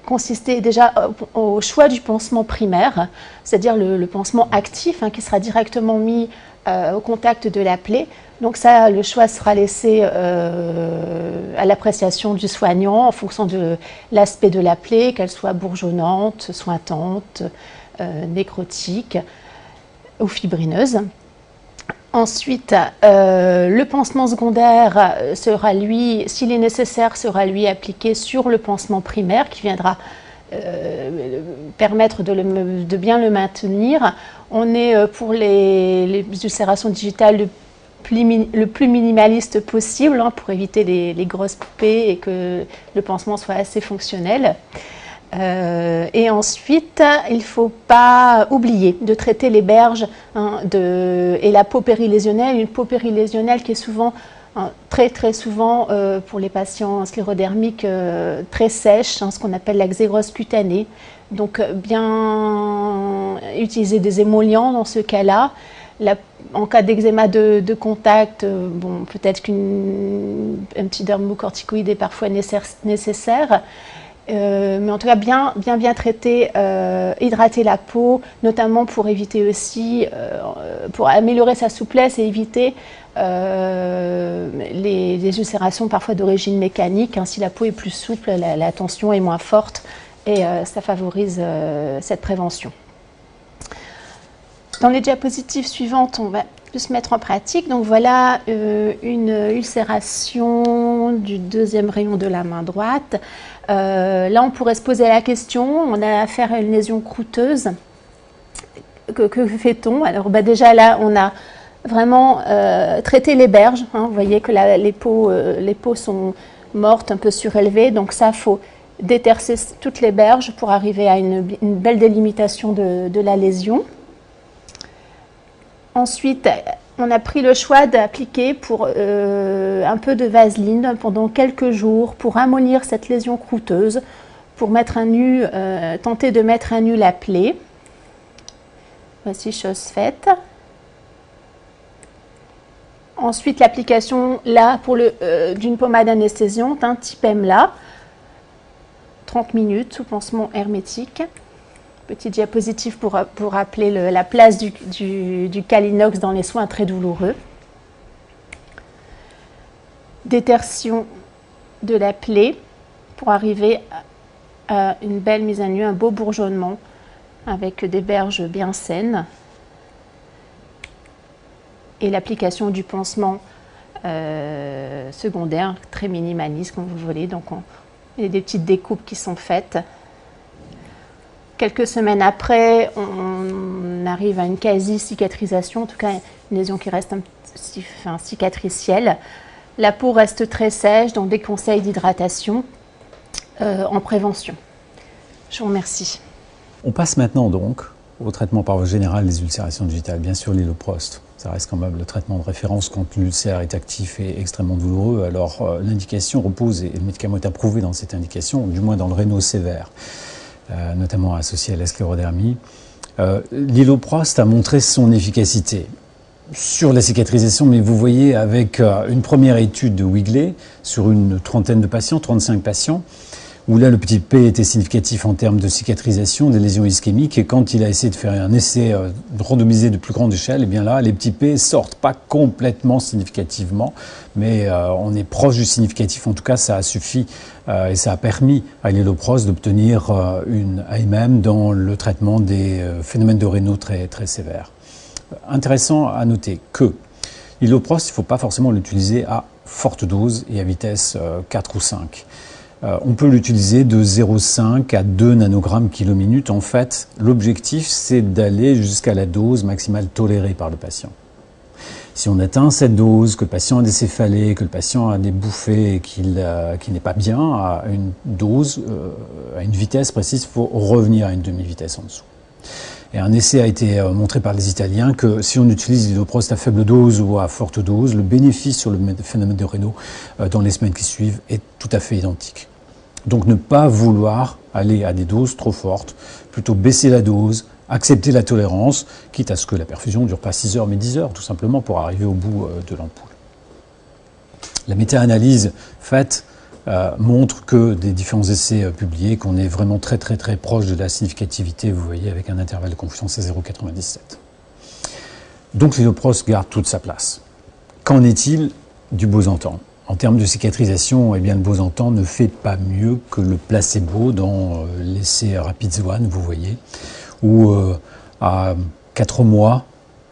consister déjà au choix du pansement primaire, c'est-à-dire le pansement actif qui sera directement mis au contact de la plaie. Donc ça, le choix sera laissé à l'appréciation du soignant en fonction de l'aspect de la plaie, qu'elle soit bourgeonnante, sointante, nécrotique ou fibrineuse. Ensuite, le pansement secondaire sera lui, s'il est nécessaire, sera lui appliqué sur le pansement primaire qui viendra permettre de bien le maintenir. On est pour les ulcérations digitales le plus minimaliste possible pour éviter les grosses poupées et que le pansement soit assez fonctionnel. Et ensuite, il ne faut pas oublier de traiter les berges et la peau périlésionnelle, une peau périlésionnelle qui est souvent, très souvent pour les patients sclérodermiques très sèches, ce qu'on appelle la xérose cutanée. Donc bien utiliser des émollients dans ce cas-là. En cas d'eczéma de contact, bon, peut-être qu'un petit dermocorticoïde est parfois nécessaire. Mais en tout cas, bien traiter, hydrater la peau, notamment pour éviter aussi, pour améliorer sa souplesse et éviter les ulcérations parfois d'origine mécanique. Si la peau est plus souple, la tension est moins forte et ça favorise cette prévention. Dans les diapositives suivantes, on va se mettre en pratique. Donc voilà une ulcération du deuxième rayon de la main droite. Là, on pourrait se poser la question, on a affaire à une lésion croûteuse. Que fait-on? Alors déjà là, on a vraiment traité les berges. Vous voyez que les peaux sont mortes, un peu surélevées. Donc ça, il faut détercer toutes les berges pour arriver à une belle délimitation de la lésion. Ensuite, on a pris le choix d'appliquer un peu de vaseline pendant quelques jours pour amollir cette lésion croûteuse, pour mettre tenter de mettre à nu la plaie. Voici chose faite. Ensuite, l'application là d'une pommade anesthésiante, type EMLA, 30 minutes sous pansement hermétique. Petite diapositive pour rappeler la place du Calinox dans les soins très douloureux. Détertion de la plaie pour arriver à une belle mise à nu, un beau bourgeonnement avec des berges bien saines. Et l'application du pansement secondaire, très minimaliste comme vous voulez. Donc il y a des petites découpes qui sont faites. Quelques semaines après, on arrive à une quasi-cicatrisation, en tout cas une lésion qui reste cicatricielle. La peau reste très sèche, donc des conseils d'hydratation en prévention. Je vous remercie. On passe maintenant donc au traitement par voie générale des ulcérations digitales. Bien sûr, l'Iloprost, ça reste quand même le traitement de référence quand l'ulcère est actif et extrêmement douloureux. Alors l'indication repose, et le médicament est approuvé dans cette indication, du moins dans le rénal sévère. Notamment associé à la sclérodermie. L'Iloprost a montré son efficacité sur la cicatrisation, mais vous voyez avec une première étude de Wigley sur une trentaine de patients, 35 patients, où là le petit p était significatif en termes de cicatrisation des lésions ischémiques, et quand il a essayé de faire un essai randomisé de plus grande échelle, et bien là les petits p sortent pas complètement significativement, mais on est proche du significatif. En tout cas, ça a suffi et ça a permis à l'Iloprost d'obtenir une AMM dans le traitement des phénomènes de rénaux très sévères. Intéressant à noter que l'Iloprost, il ne faut pas forcément l'utiliser à forte dose et à vitesse 4 ou 5. On peut l'utiliser de 0,5 à 2 nanogrammes kilo-minute. En fait, l'objectif, c'est d'aller jusqu'à la dose maximale tolérée par le patient. Si on atteint cette dose, que le patient a des céphalées, que le patient a des bouffées et qu'il n'est pas bien, à une dose, à une vitesse précise, il faut revenir à une demi-vitesse en dessous. Et un essai a été montré par les Italiens que si on utilise l'Iloprost à faible dose ou à forte dose, le bénéfice sur le phénomène de rénaux dans les semaines qui suivent est tout à fait identique. Donc ne pas vouloir aller à des doses trop fortes, plutôt baisser la dose, accepter la tolérance, quitte à ce que la perfusion ne dure pas 6 heures mais 10 heures, tout simplement pour arriver au bout de l'ampoule. La méta-analyse faite montre que des différents essais publiés, qu'on est vraiment très proche de la significativité, vous voyez, avec un intervalle de confiance à 0,97. Donc l'Iloprost garde toute sa place. Qu'en est-il du Bosentan? En termes de cicatrisation, eh bien, le Bosentan ne fait pas mieux que le placebo dans l'essai Rapids-One, vous voyez, où à 4 mois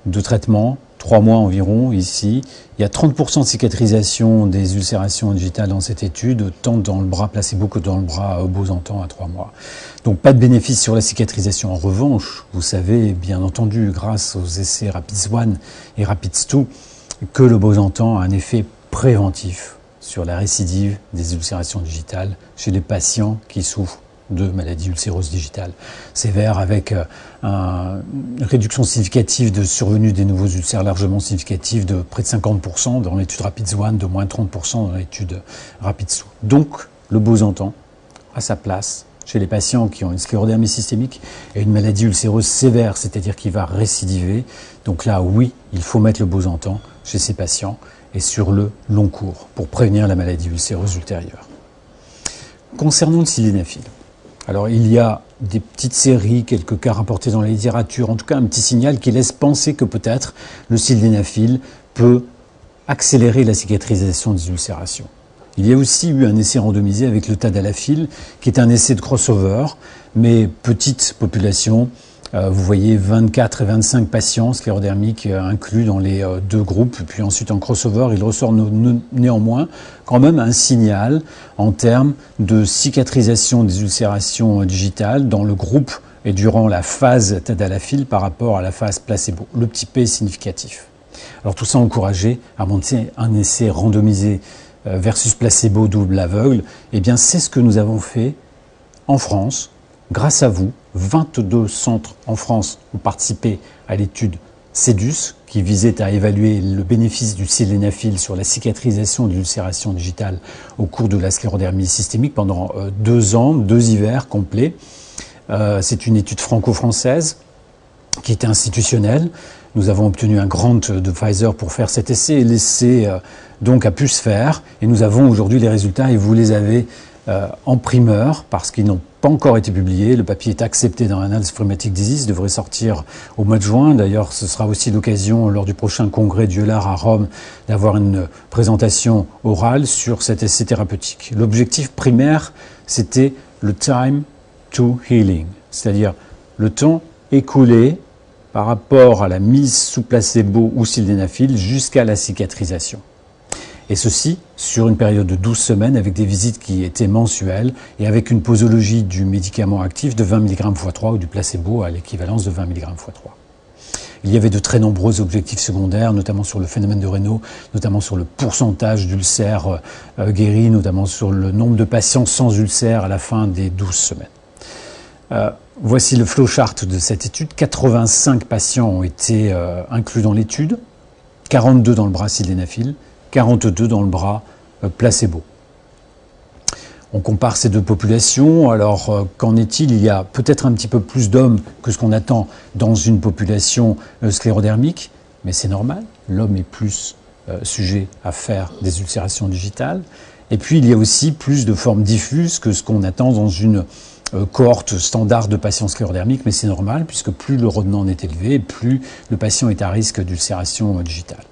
de traitement, 3 mois environ ici. Il y a 30% de cicatrisation des ulcérations digitales dans cette étude, tant dans le bras placebo que dans le bras Bosantan à 3 mois. Donc pas de bénéfice sur la cicatrisation. En revanche, vous savez bien entendu, grâce aux essais RAPIDS-1 et RAPIDS-2, que le Bosantan a un effet préventif sur la récidive des ulcérations digitales chez les patients qui souffrent de maladies ulcéreuses digitales sévères, avec une réduction significative de survenue des nouveaux ulcères largement significative de près de 50% dans l'étude RAPIDS-1, de moins 30% dans l'étude RAPIDS-2. Donc le Bosantan a sa place chez les patients qui ont une sclérodermie systémique et une maladie ulcéreuse sévère, c'est-à-dire qui va récidiver. Donc là, oui, il faut mettre le Bosantan chez ces patients et sur le long cours pour prévenir la maladie ulcéreuse ultérieure. Concernant le sildenafil, alors il y a des petites séries, quelques cas rapportés dans la littérature, en tout cas un petit signal qui laisse penser que peut-être le sildenafil peut accélérer la cicatrisation des ulcérations. Il y a aussi eu un essai randomisé avec le tadalafil, qui est un essai de crossover, mais petite population. Vous voyez 24 et 25 patients sclérodermiques inclus dans les deux groupes. Puis ensuite en crossover, il ressort néanmoins quand même un signal en termes de cicatrisation des ulcérations digitales dans le groupe et durant la phase tadalafil par rapport à la phase placebo. Le petit P est significatif. Alors tout ça encouragé à monter un essai randomisé versus placebo double aveugle. Eh bien c'est ce que nous avons fait en France. Grâce à vous, 22 centres en France ont participé à l'étude CEDUS, qui visait à évaluer le bénéfice du sildenafil sur la cicatrisation de l'ulcération digitale au cours de la sclérodermie systémique pendant 2 ans, 2 hivers complets. C'est une étude franco-française qui était institutionnelle. Nous avons obtenu un grant de Pfizer pour faire cet essai, et l'essai donc a pu se faire. Et nous avons aujourd'hui les résultats, et vous les avez en primeur, parce qu'ils n'ont pas encore été publiés. Le papier est accepté dans Annals of Rheumatic Disease, devrait sortir au mois de juin. D'ailleurs, ce sera aussi l'occasion, lors du prochain congrès du EULAR à Rome, d'avoir une présentation orale sur cet essai thérapeutique. L'objectif primaire, c'était le time to healing, c'est-à-dire le temps écoulé par rapport à la mise sous placebo ou sildenafil jusqu'à la cicatrisation. Et ceci sur une période de 12 semaines avec des visites qui étaient mensuelles et avec une posologie du médicament actif de 20 mg x 3 ou du placebo à l'équivalence de 20 mg x 3. Il y avait de très nombreux objectifs secondaires, notamment sur le phénomène de Raynaud, notamment sur le pourcentage d'ulcères guéris, notamment sur le nombre de patients sans ulcères à la fin des 12 semaines. Voici le flowchart de cette étude. 85 patients ont été inclus dans l'étude, 42 dans le bras sildenafil, 42 dans le bras placebo. On compare ces deux populations. Alors, qu'en est-il? Il y a peut-être un petit peu plus d'hommes que ce qu'on attend dans une population sclérodermique, mais c'est normal. L'homme est plus sujet à faire des ulcérations digitales. Et puis, il y a aussi plus de formes diffuses que ce qu'on attend dans une cohorte standard de patients sclérodermiques, mais c'est normal, puisque plus le retenant est élevé, plus le patient est à risque d'ulcération digitale.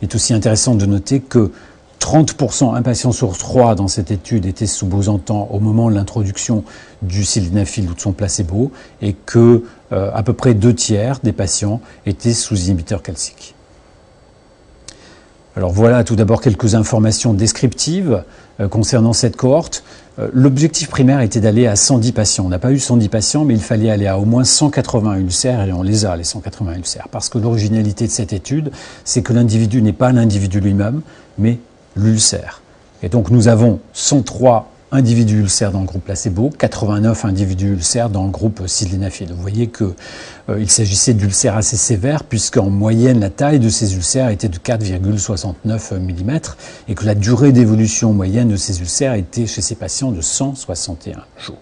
Il est aussi intéressant de noter que 30%, un patient sur 3 dans cette étude était sous Bosantan au moment de l'introduction du sildenafil ou de son placebo, et que à peu près 2 tiers des patients étaient sous inhibiteur calcique. Alors voilà tout d'abord quelques informations descriptives concernant cette cohorte. L'objectif primaire était d'aller à 110 patients. On n'a pas eu 110 patients, mais il fallait aller à au moins 180 ulcères, et on les a, les 180 ulcères. Parce que l'originalité de cette étude, c'est que l'individu n'est pas l'individu lui-même, mais l'ulcère. Et donc nous avons 103 individus ulcères dans le groupe placebo, 89 individus ulcères dans le groupe sildenafil. Vous voyez qu'il s'agissait d'ulcères assez sévères, puisqu'en moyenne la taille de ces ulcères était de 4,69 mm et que la durée d'évolution moyenne de ces ulcères était chez ces patients de 161 jours.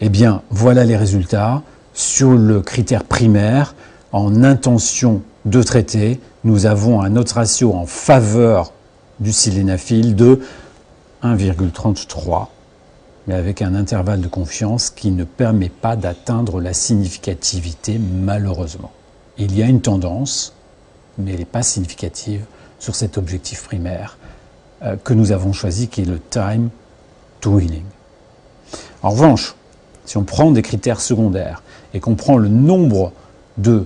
Eh bien, voilà les résultats. Sur le critère primaire, en intention de traiter, nous avons un odds ratio en faveur du sildenafil de 1,33, mais avec un intervalle de confiance qui ne permet pas d'atteindre la significativité, malheureusement. Il y a une tendance, mais elle n'est pas significative, sur cet objectif primaire que nous avons choisi, qui est le time to healing. En revanche, si on prend des critères secondaires et qu'on prend le nombre de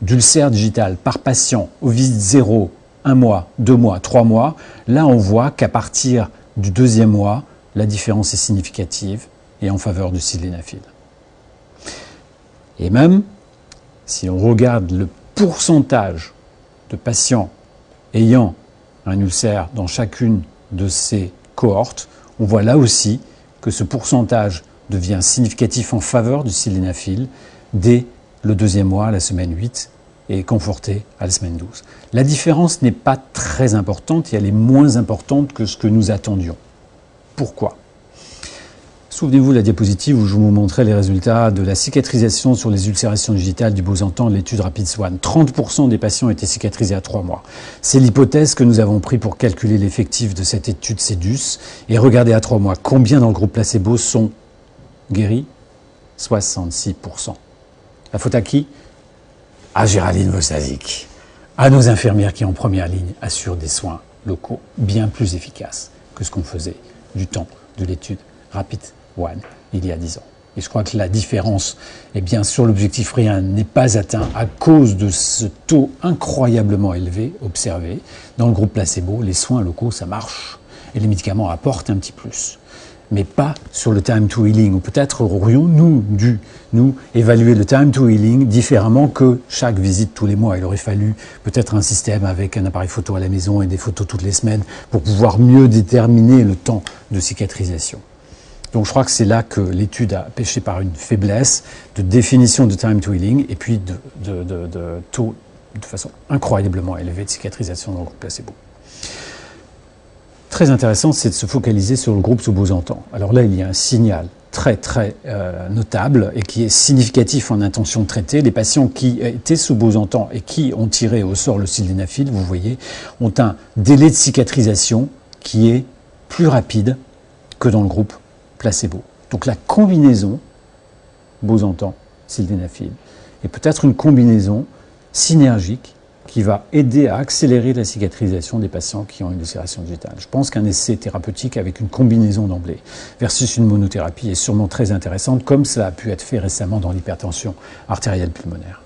d'ulcère digital par patient au visite 0, 1 mois, 2 mois, 3 mois, là on voit qu'à partir du 2e mois, la différence est significative et en faveur du sildenafil. Et même, si on regarde le pourcentage de patients ayant un ulcère dans chacune de ces cohortes, on voit là aussi que ce pourcentage devient significatif en faveur du sildenafil dès le 2e mois, à la semaine 8, et conforté à la semaine 12. La différence n'est pas très importante et elle est moins importante que ce que nous attendions. Pourquoi ? Souvenez-vous de la diapositive où je vous montrais les résultats de la cicatrisation sur les ulcérations digitales du Bosantan de l'étude RAPID-SWAN. 30% des patients étaient cicatrisés à 3 mois. C'est l'hypothèse que nous avons pris pour calculer l'effectif de cette étude CEDUS. Et regardez à 3 mois, combien dans le groupe placebo sont guéris ? 66%. La faute à qui ? À Géraldine Vostazig, à nos infirmières qui en première ligne assurent des soins locaux bien plus efficaces que ce qu'on faisait du temps de l'étude RAPID-1 il y a 10 ans. Et je crois que la différence, eh bien, sur l'objectif rien n'est pas atteint à cause de ce taux incroyablement élevé observé. Dans le groupe placebo, les soins locaux, ça marche. Et les médicaments apportent un petit plus. Mais pas sur le time to healing. Ou peut-être aurions-nous dû, nous, évaluer le time to healing différemment que chaque visite tous les mois. Il aurait fallu peut-être un système avec un appareil photo à la maison et des photos toutes les semaines pour pouvoir mieux déterminer le temps de cicatrisation. Donc je crois que c'est là que l'étude a péché par une faiblesse de définition de time to healing et puis de taux de façon incroyablement élevée de cicatrisation dans le groupe placebo. Très intéressant, c'est de se focaliser sur le groupe sous Bosantan. Alors là, il y a un signal très notable et qui est significatif en intention de traiter. Les patients qui étaient sous Bosantan et qui ont tiré au sort le sildenafil, vous voyez, ont un délai de cicatrisation qui est plus rapide que dans le groupe placebo. Donc la combinaison Bosantan-sildenafil est peut-être une combinaison synergique qui va aider à accélérer la cicatrisation des patients qui ont une ulcération digitale. Je pense qu'un essai thérapeutique avec une combinaison d'emblée versus une monothérapie est sûrement très intéressante, comme cela a pu être fait récemment dans l'hypertension artérielle pulmonaire.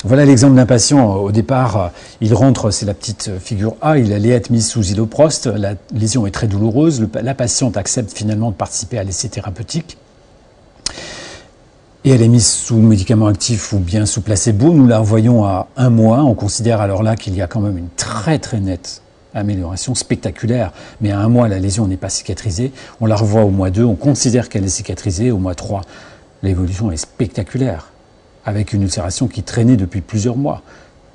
Voilà l'exemple d'un patient. Au départ, il rentre, c'est la petite figure A, il allait être mis sous iloprost, la lésion est très douloureuse, la patiente accepte finalement de participer à l'essai thérapeutique. Et elle est mise sous médicament actif ou bien sous placebo. Nous la revoyons à 1 mois. On considère alors là qu'il y a quand même une très nette amélioration spectaculaire. Mais à 1 mois, la lésion n'est pas cicatrisée. On la revoit au mois 2. On considère qu'elle est cicatrisée. Au mois 3, l'évolution est spectaculaire, avec une ulcération qui traînait depuis plusieurs mois.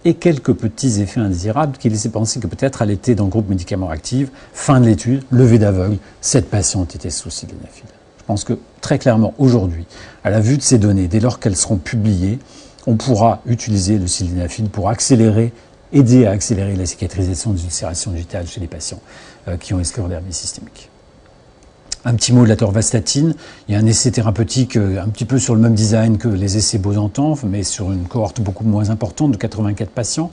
Et quelques petits effets indésirables qui laissaient penser que peut-être elle était dans le groupe médicament actif. Fin de l'étude, levée d'aveugle, cette patiente était sous sildenafil. Je pense que très clairement aujourd'hui, à la vue de ces données, dès lors qu'elles seront publiées, on pourra utiliser le sildenafil pour aider à accélérer la cicatrisation des ulcérations digitales chez les patients qui ont une sclérodermie systémique. Un petit mot de l'atorvastatine. Il y a un essai thérapeutique un petit peu sur le même design que les essais Bosantan, mais sur une cohorte beaucoup moins importante de 84 patients,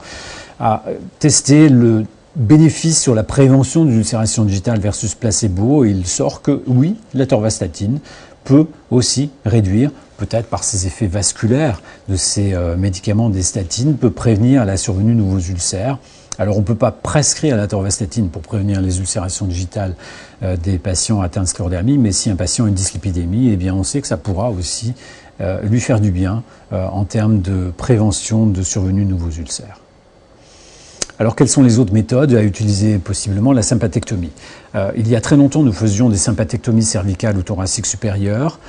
à tester le bénéfice sur la prévention de l'ulcération digitale versus placebo. Et il sort que oui, l'atorvastatine peut aussi réduire, peut-être par ses effets vasculaires de ces médicaments des statines, peut prévenir la survenue de nouveaux ulcères. Alors on ne peut pas prescrire l'atorvastatine pour prévenir les ulcérations digitales des patients atteints de sclérodermie, mais si un patient a une dyslipidémie, eh bien on sait que ça pourra aussi lui faire du bien en termes de prévention de survenue de nouveaux ulcères. Alors, quelles sont les autres méthodes à utiliser possiblement? La sympathectomie. Il y a très longtemps, nous faisions des sympathectomies cervicales ou thoraciques supérieures.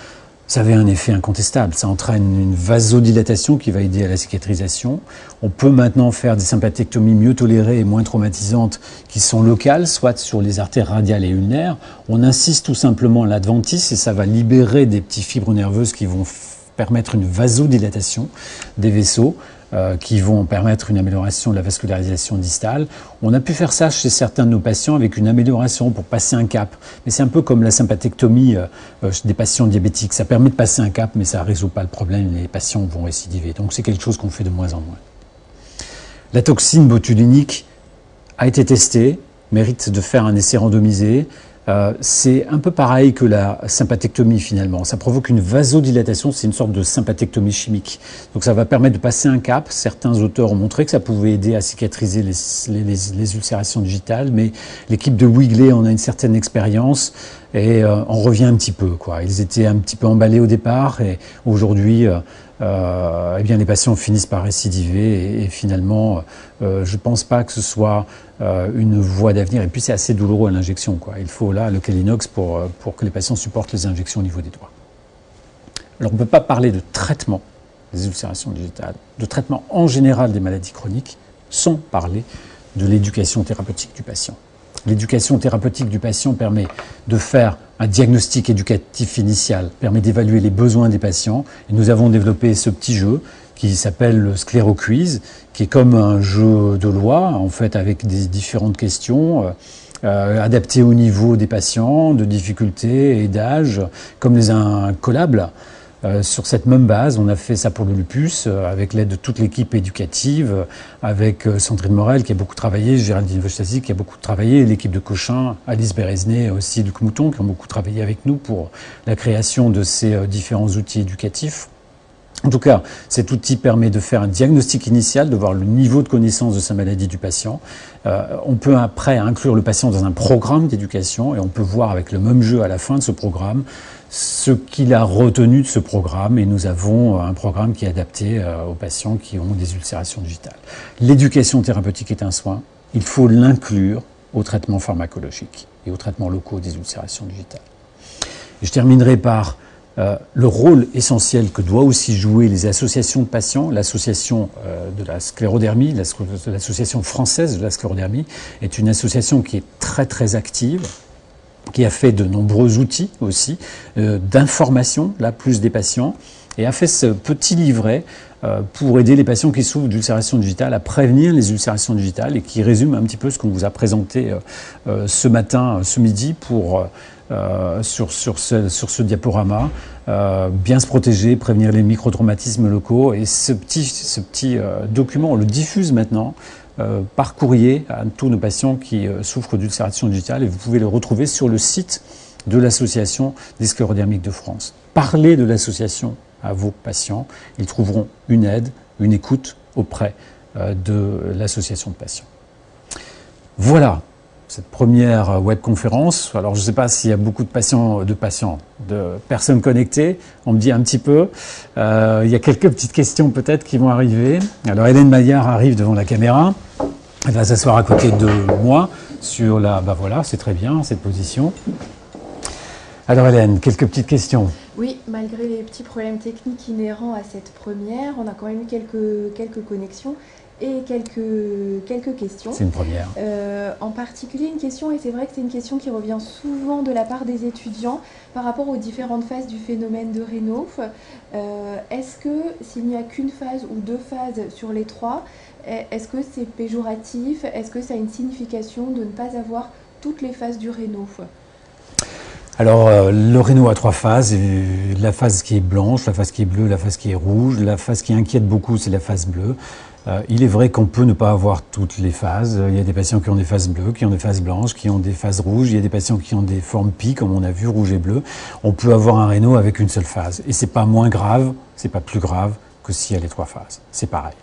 Ça avait un effet incontestable. Ça entraîne une vasodilatation qui va aider à la cicatrisation. On peut maintenant faire des sympathectomies mieux tolérées et moins traumatisantes qui sont locales, soit sur les artères radiales et ulnaires. On insiste tout simplement l'adventice et ça va libérer des petites fibres nerveuses qui vont permettre une vasodilatation des vaisseaux, qui vont permettre une amélioration de la vascularisation distale. On a pu faire ça chez certains de nos patients avec une amélioration pour passer un cap. Mais c'est un peu comme la sympathectomie chez des patients diabétiques. Ça permet de passer un cap, mais ça ne résout pas le problème. Les patients vont récidiver. Donc c'est quelque chose qu'on fait de moins en moins. La toxine botulinique a été testée, mérite de faire un essai randomisé. C'est un peu pareil que la sympathectomie finalement. Ça provoque une vasodilatation, c'est une sorte de sympathectomie chimique. Donc ça va permettre de passer un cap. Certains auteurs ont montré que ça pouvait aider à cicatriser les ulcérations digitales, mais l'équipe de Wigley en a une certaine expérience et on revient un petit peu, quoi. Ils étaient un petit peu emballés au départ et aujourd'hui, eh bien, les patients finissent par récidiver et finalement, je ne pense pas que ce soit une voie d'avenir. Et puis c'est assez douloureux à l'injection, quoi. Il faut là le Calinox pour que les patients supportent les injections au niveau des doigts. Alors on ne peut pas parler de traitement des ulcérations digitales, de traitement en général des maladies chroniques, sans parler de l'éducation thérapeutique du patient. L'éducation thérapeutique du patient permet de faire un diagnostic éducatif initial, permet d'évaluer les besoins des patients. Et nous avons développé ce petit jeu qui s'appelle le Scléroquiz, qui est comme un jeu de loi, en fait, avec des différentes questions adaptées au niveau des patients, de difficulté et d'âge, comme les incollables. Sur cette même base, on a fait ça pour le lupus, avec l'aide de toute l'équipe éducative, avec Sandrine Morel qui a beaucoup travaillé, Géraldine Vostasi qui a beaucoup travaillé, l'équipe de Cochin, Alice Bérézné aussi du Mouton qui ont beaucoup travaillé avec nous pour la création de ces différents outils éducatifs. En tout cas, cet outil permet de faire un diagnostic initial, de voir le niveau de connaissance de sa maladie du patient. On peut après inclure le patient dans un programme d'éducation et on peut voir avec le même jeu à la fin de ce programme ce qu'il a retenu de ce programme. Et nous avons un programme qui est adapté aux patients qui ont des ulcérations digitales. L'éducation thérapeutique est un soin. Il faut l'inclure au traitement pharmacologique et aux traitements locaux des ulcérations digitales. Et je terminerai par le rôle essentiel que doivent aussi jouer les associations de patients. L'association de la sclérodermie, l'association française de la sclérodermie, est une association qui est très très active, qui a fait de nombreux outils aussi d'information, là plus des patients, et a fait ce petit livret pour aider les patients qui souffrent d'ulcération digitale à prévenir les ulcérations digitales et qui résume un petit peu ce qu'on vous a présenté ce matin, ce midi sur ce diaporama. Bien se protéger, prévenir les microtraumatismes locaux. Et ce petit document, on le diffuse maintenant par courrier à tous nos patients qui souffrent d'ulcération digitale. Et vous pouvez le retrouver sur le site de l'Association des sclérodermiques de France. Parlez de l'association à vos patients. Ils trouveront une aide, une écoute auprès de l'association de patients. Voilà cette première webconférence. Alors je ne sais pas s'il y a beaucoup de personnes connectées. On me dit un petit peu. Il y a quelques petites questions peut-être qui vont arriver. Alors Hélène Maillard arrive devant la caméra. Elle va s'asseoir à côté de moi sur la... voilà, c'est très bien cette position. Alors Hélène, quelques petites questions. Oui, malgré les petits problèmes techniques inhérents à cette première, on a quand même eu quelques connexions et quelques questions. C'est une première. En particulier une question, et c'est vrai que c'est une question qui revient souvent de la part des étudiants par rapport aux différentes phases du phénomène de Raynaud. Est-ce que s'il n'y a qu'une phase ou deux phases sur les trois, est-ce que c'est péjoratif? Est-ce que ça a une signification de ne pas avoir toutes les phases du Raynaud? Alors, le Raynaud a trois phases, la phase qui est blanche, la phase qui est bleue, la phase qui est rouge. La phase qui inquiète beaucoup, c'est la phase bleue. Il est vrai qu'on peut ne pas avoir toutes les phases. Il y a des patients qui ont des phases bleues, qui ont des phases blanches, qui ont des phases rouges. Il y a des patients qui ont des formes pi, comme on a vu, rouge et bleu. On peut avoir un Raynaud avec une seule phase. Et c'est pas moins grave, c'est pas plus grave que s'il y a les trois phases. C'est pareil.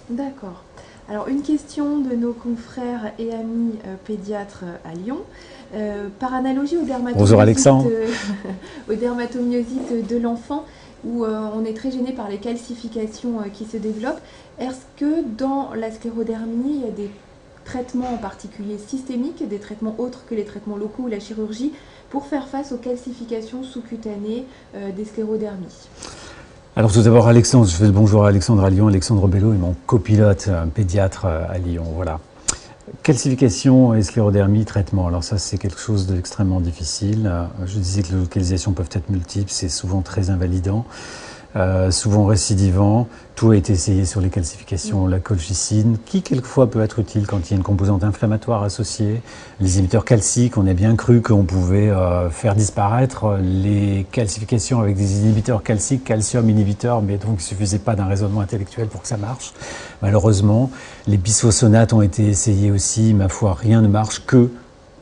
D'accord. Alors, une question de nos confrères et amis pédiatres à Lyon. Par analogie aux dermatomyosites de l'enfant, où on est très gêné par les calcifications qui se développent, est-ce que dans la sclérodermie, il y a des traitements en particulier systémiques, des traitements autres que les traitements locaux ou la chirurgie, pour faire face aux calcifications sous-cutanées des sclérodermies? Alors tout d'abord, Alexandre, je fais le bonjour à Alexandre à Lyon. Alexandre Bello est mon copilote, un pédiatre à Lyon. Voilà. Calcification et sclérodermie, traitement. Alors ça, c'est quelque chose d'extrêmement difficile. Je disais que les localisations peuvent être multiples, c'est souvent très invalidant, souvent récidivant. Tout a été essayé sur les calcifications, la colchicine, qui quelquefois peut être utile quand il y a une composante inflammatoire associée. Les inhibiteurs calciques, on a bien cru qu'on pouvait faire disparaître les calcifications avec des inhibiteurs calciques, calcium inhibiteurs, mais donc il ne suffisait pas d'un raisonnement intellectuel pour que ça marche. Malheureusement, les bisphosphonates ont été essayés aussi, ma foi, rien ne marche que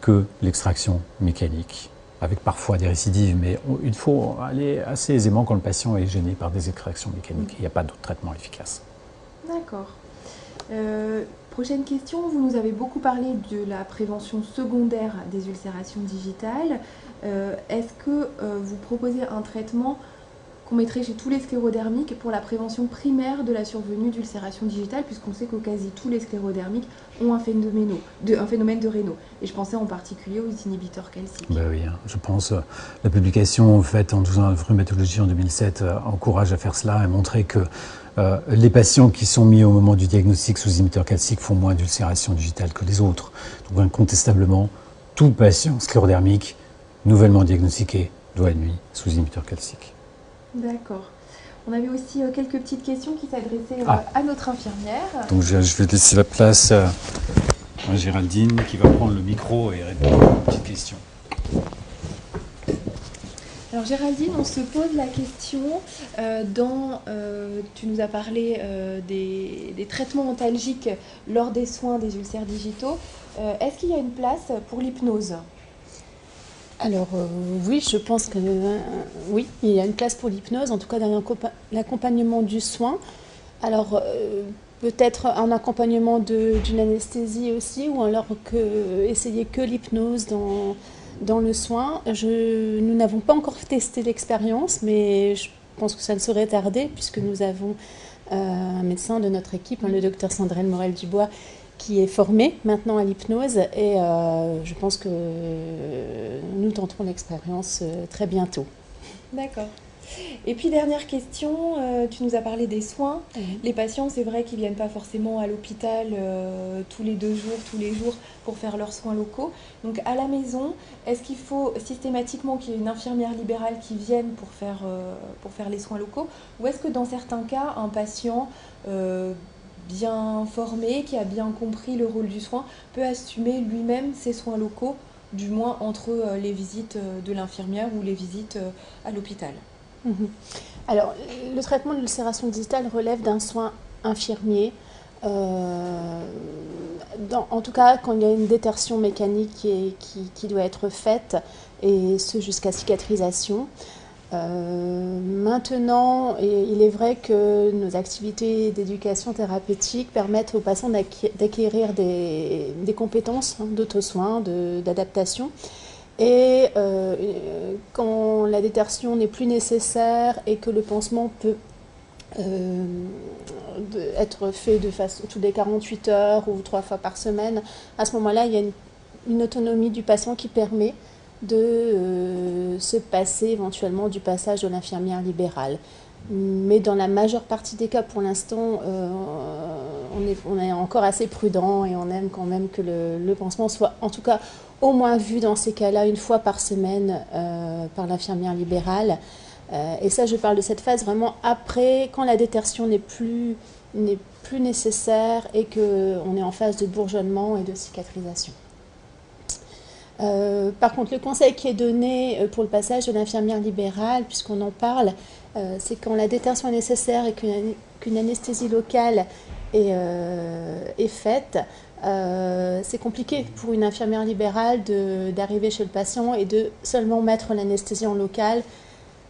que l'extraction mécanique, avec parfois des récidives, mais il faut aller assez aisément quand le patient est gêné par des extractions mécaniques. Il n'y a pas d'autre traitement efficace. D'accord. Prochaine question, vous nous avez beaucoup parlé de la prévention secondaire des ulcérations digitales. Est-ce que vous proposez un traitement qu'on mettrait chez tous les sclérodermiques pour la prévention primaire de la survenue d'ulcération digitale, puisqu'on sait que quasi tous les sclérodermiques ont un phénomène de Raynaud. Et je pensais en particulier aux inhibiteurs calciques. Ben oui, je pense la publication faite en 12 ans de rhumatologie en 2007 encourage à faire cela et montrer que les patients qui sont mis au moment du diagnostic sous inhibiteur calcique font moins d'ulcération digitale que les autres. Donc incontestablement, tout patient sclérodermique nouvellement diagnostiqué doit être mis sous inhibiteur calcique. D'accord. On avait aussi quelques petites questions qui s'adressaient à notre infirmière. Donc je vais laisser la place à Géraldine qui va prendre le micro et répondre aux petites questions. Alors Géraldine, on se pose la question, tu nous as parlé des traitements antalgiques lors des soins des ulcères digitaux. Est-ce qu'il y a une place pour l'hypnose ? Alors oui, je pense que oui, il y a une place pour l'hypnose, en tout cas dans l'accompagnement du soin. Alors peut-être un accompagnement d'une anesthésie aussi, ou alors essayer que l'hypnose dans le soin. Nous n'avons pas encore testé l'expérience, mais je pense que ça ne saurait tarder, puisque nous avons un médecin de notre équipe, le docteur Sandrine Morel-Dubois, qui est formé maintenant à l'hypnose, et je pense que nous tenterons l'expérience très bientôt. D'accord. Et puis dernière question, tu nous as parlé des soins. Les patients, c'est vrai qu'ils ne viennent pas forcément à l'hôpital tous les 2 jours, tous les jours pour faire leurs soins locaux. Donc à la maison, est-ce qu'il faut systématiquement qu'il y ait une infirmière libérale qui vienne pour faire les soins locaux, ou est-ce que dans certains cas, un patient bien formé, qui a bien compris le rôle du soin, peut assumer lui-même ses soins locaux, du moins entre les visites de l'infirmière ou les visites à l'hôpital ? Alors, le traitement de l'ulcération digitale relève d'un soin infirmier. En tout cas, quand il y a une détertion mécanique qui doit être faite, et ce jusqu'à cicatrisation. Maintenant, il est vrai que nos activités d'éducation thérapeutique permettent aux patients d'acquérir des compétences d'auto-soin, d'adaptation. Et quand la détertion n'est plus nécessaire et que le pansement peut être fait de façon toutes les 48 heures ou 3 fois par semaine, à ce moment-là, il y a une autonomie du patient qui permet de se passer éventuellement du passage de l'infirmière libérale. Mais dans la majeure partie des cas, pour l'instant, on est encore assez prudent et on aime quand même que le pansement soit, en tout cas, au moins vu dans ces cas-là, 1 fois par semaine par l'infirmière libérale. Et ça, je parle de cette phase vraiment après, quand la détertion n'est plus nécessaire et qu'on est en phase de bourgeonnement et de cicatrisation. Par contre, le conseil qui est donné pour le passage de l'infirmière libérale, puisqu'on en parle, c'est quand la détertion est nécessaire et qu'une anesthésie locale est faite. C'est compliqué pour une infirmière libérale d'arriver chez le patient et de seulement mettre l'anesthésie en local.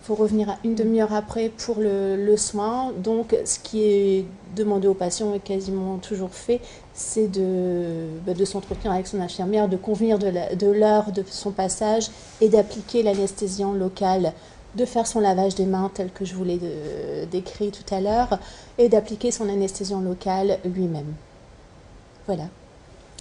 Il faut revenir à 1 demi-heure après pour le soin. Donc, ce qui est demandé au patient est quasiment toujours fait, c'est de s'entretenir avec son infirmière, de convenir de l'heure de son passage et d'appliquer l'anesthésie en local, de faire son lavage des mains tel que je vous l'ai décrit tout à l'heure et d'appliquer son anesthésie en local lui-même. Voilà.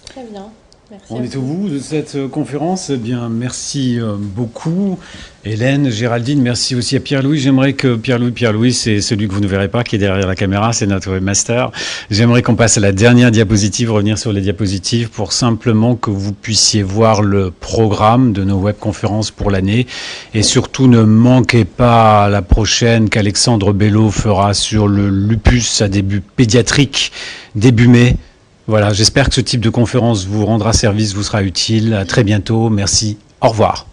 Très bien. Merci. On est au bout de cette conférence. Eh bien, merci beaucoup, Hélène, Géraldine. Merci aussi à Pierre-Louis. J'aimerais que Pierre-Louis, c'est celui que vous ne verrez pas, qui est derrière la caméra, c'est notre webmaster. J'aimerais qu'on passe à la dernière diapositive, revenir sur les diapositives pour simplement que vous puissiez voir le programme de nos webconférences pour l'année. Et surtout, ne manquez pas la prochaine qu'Alexandre Bello fera sur le lupus à début pédiatrique, début mai. Voilà, j'espère que ce type de conférence vous rendra service, vous sera utile. À très bientôt. Merci. Au revoir.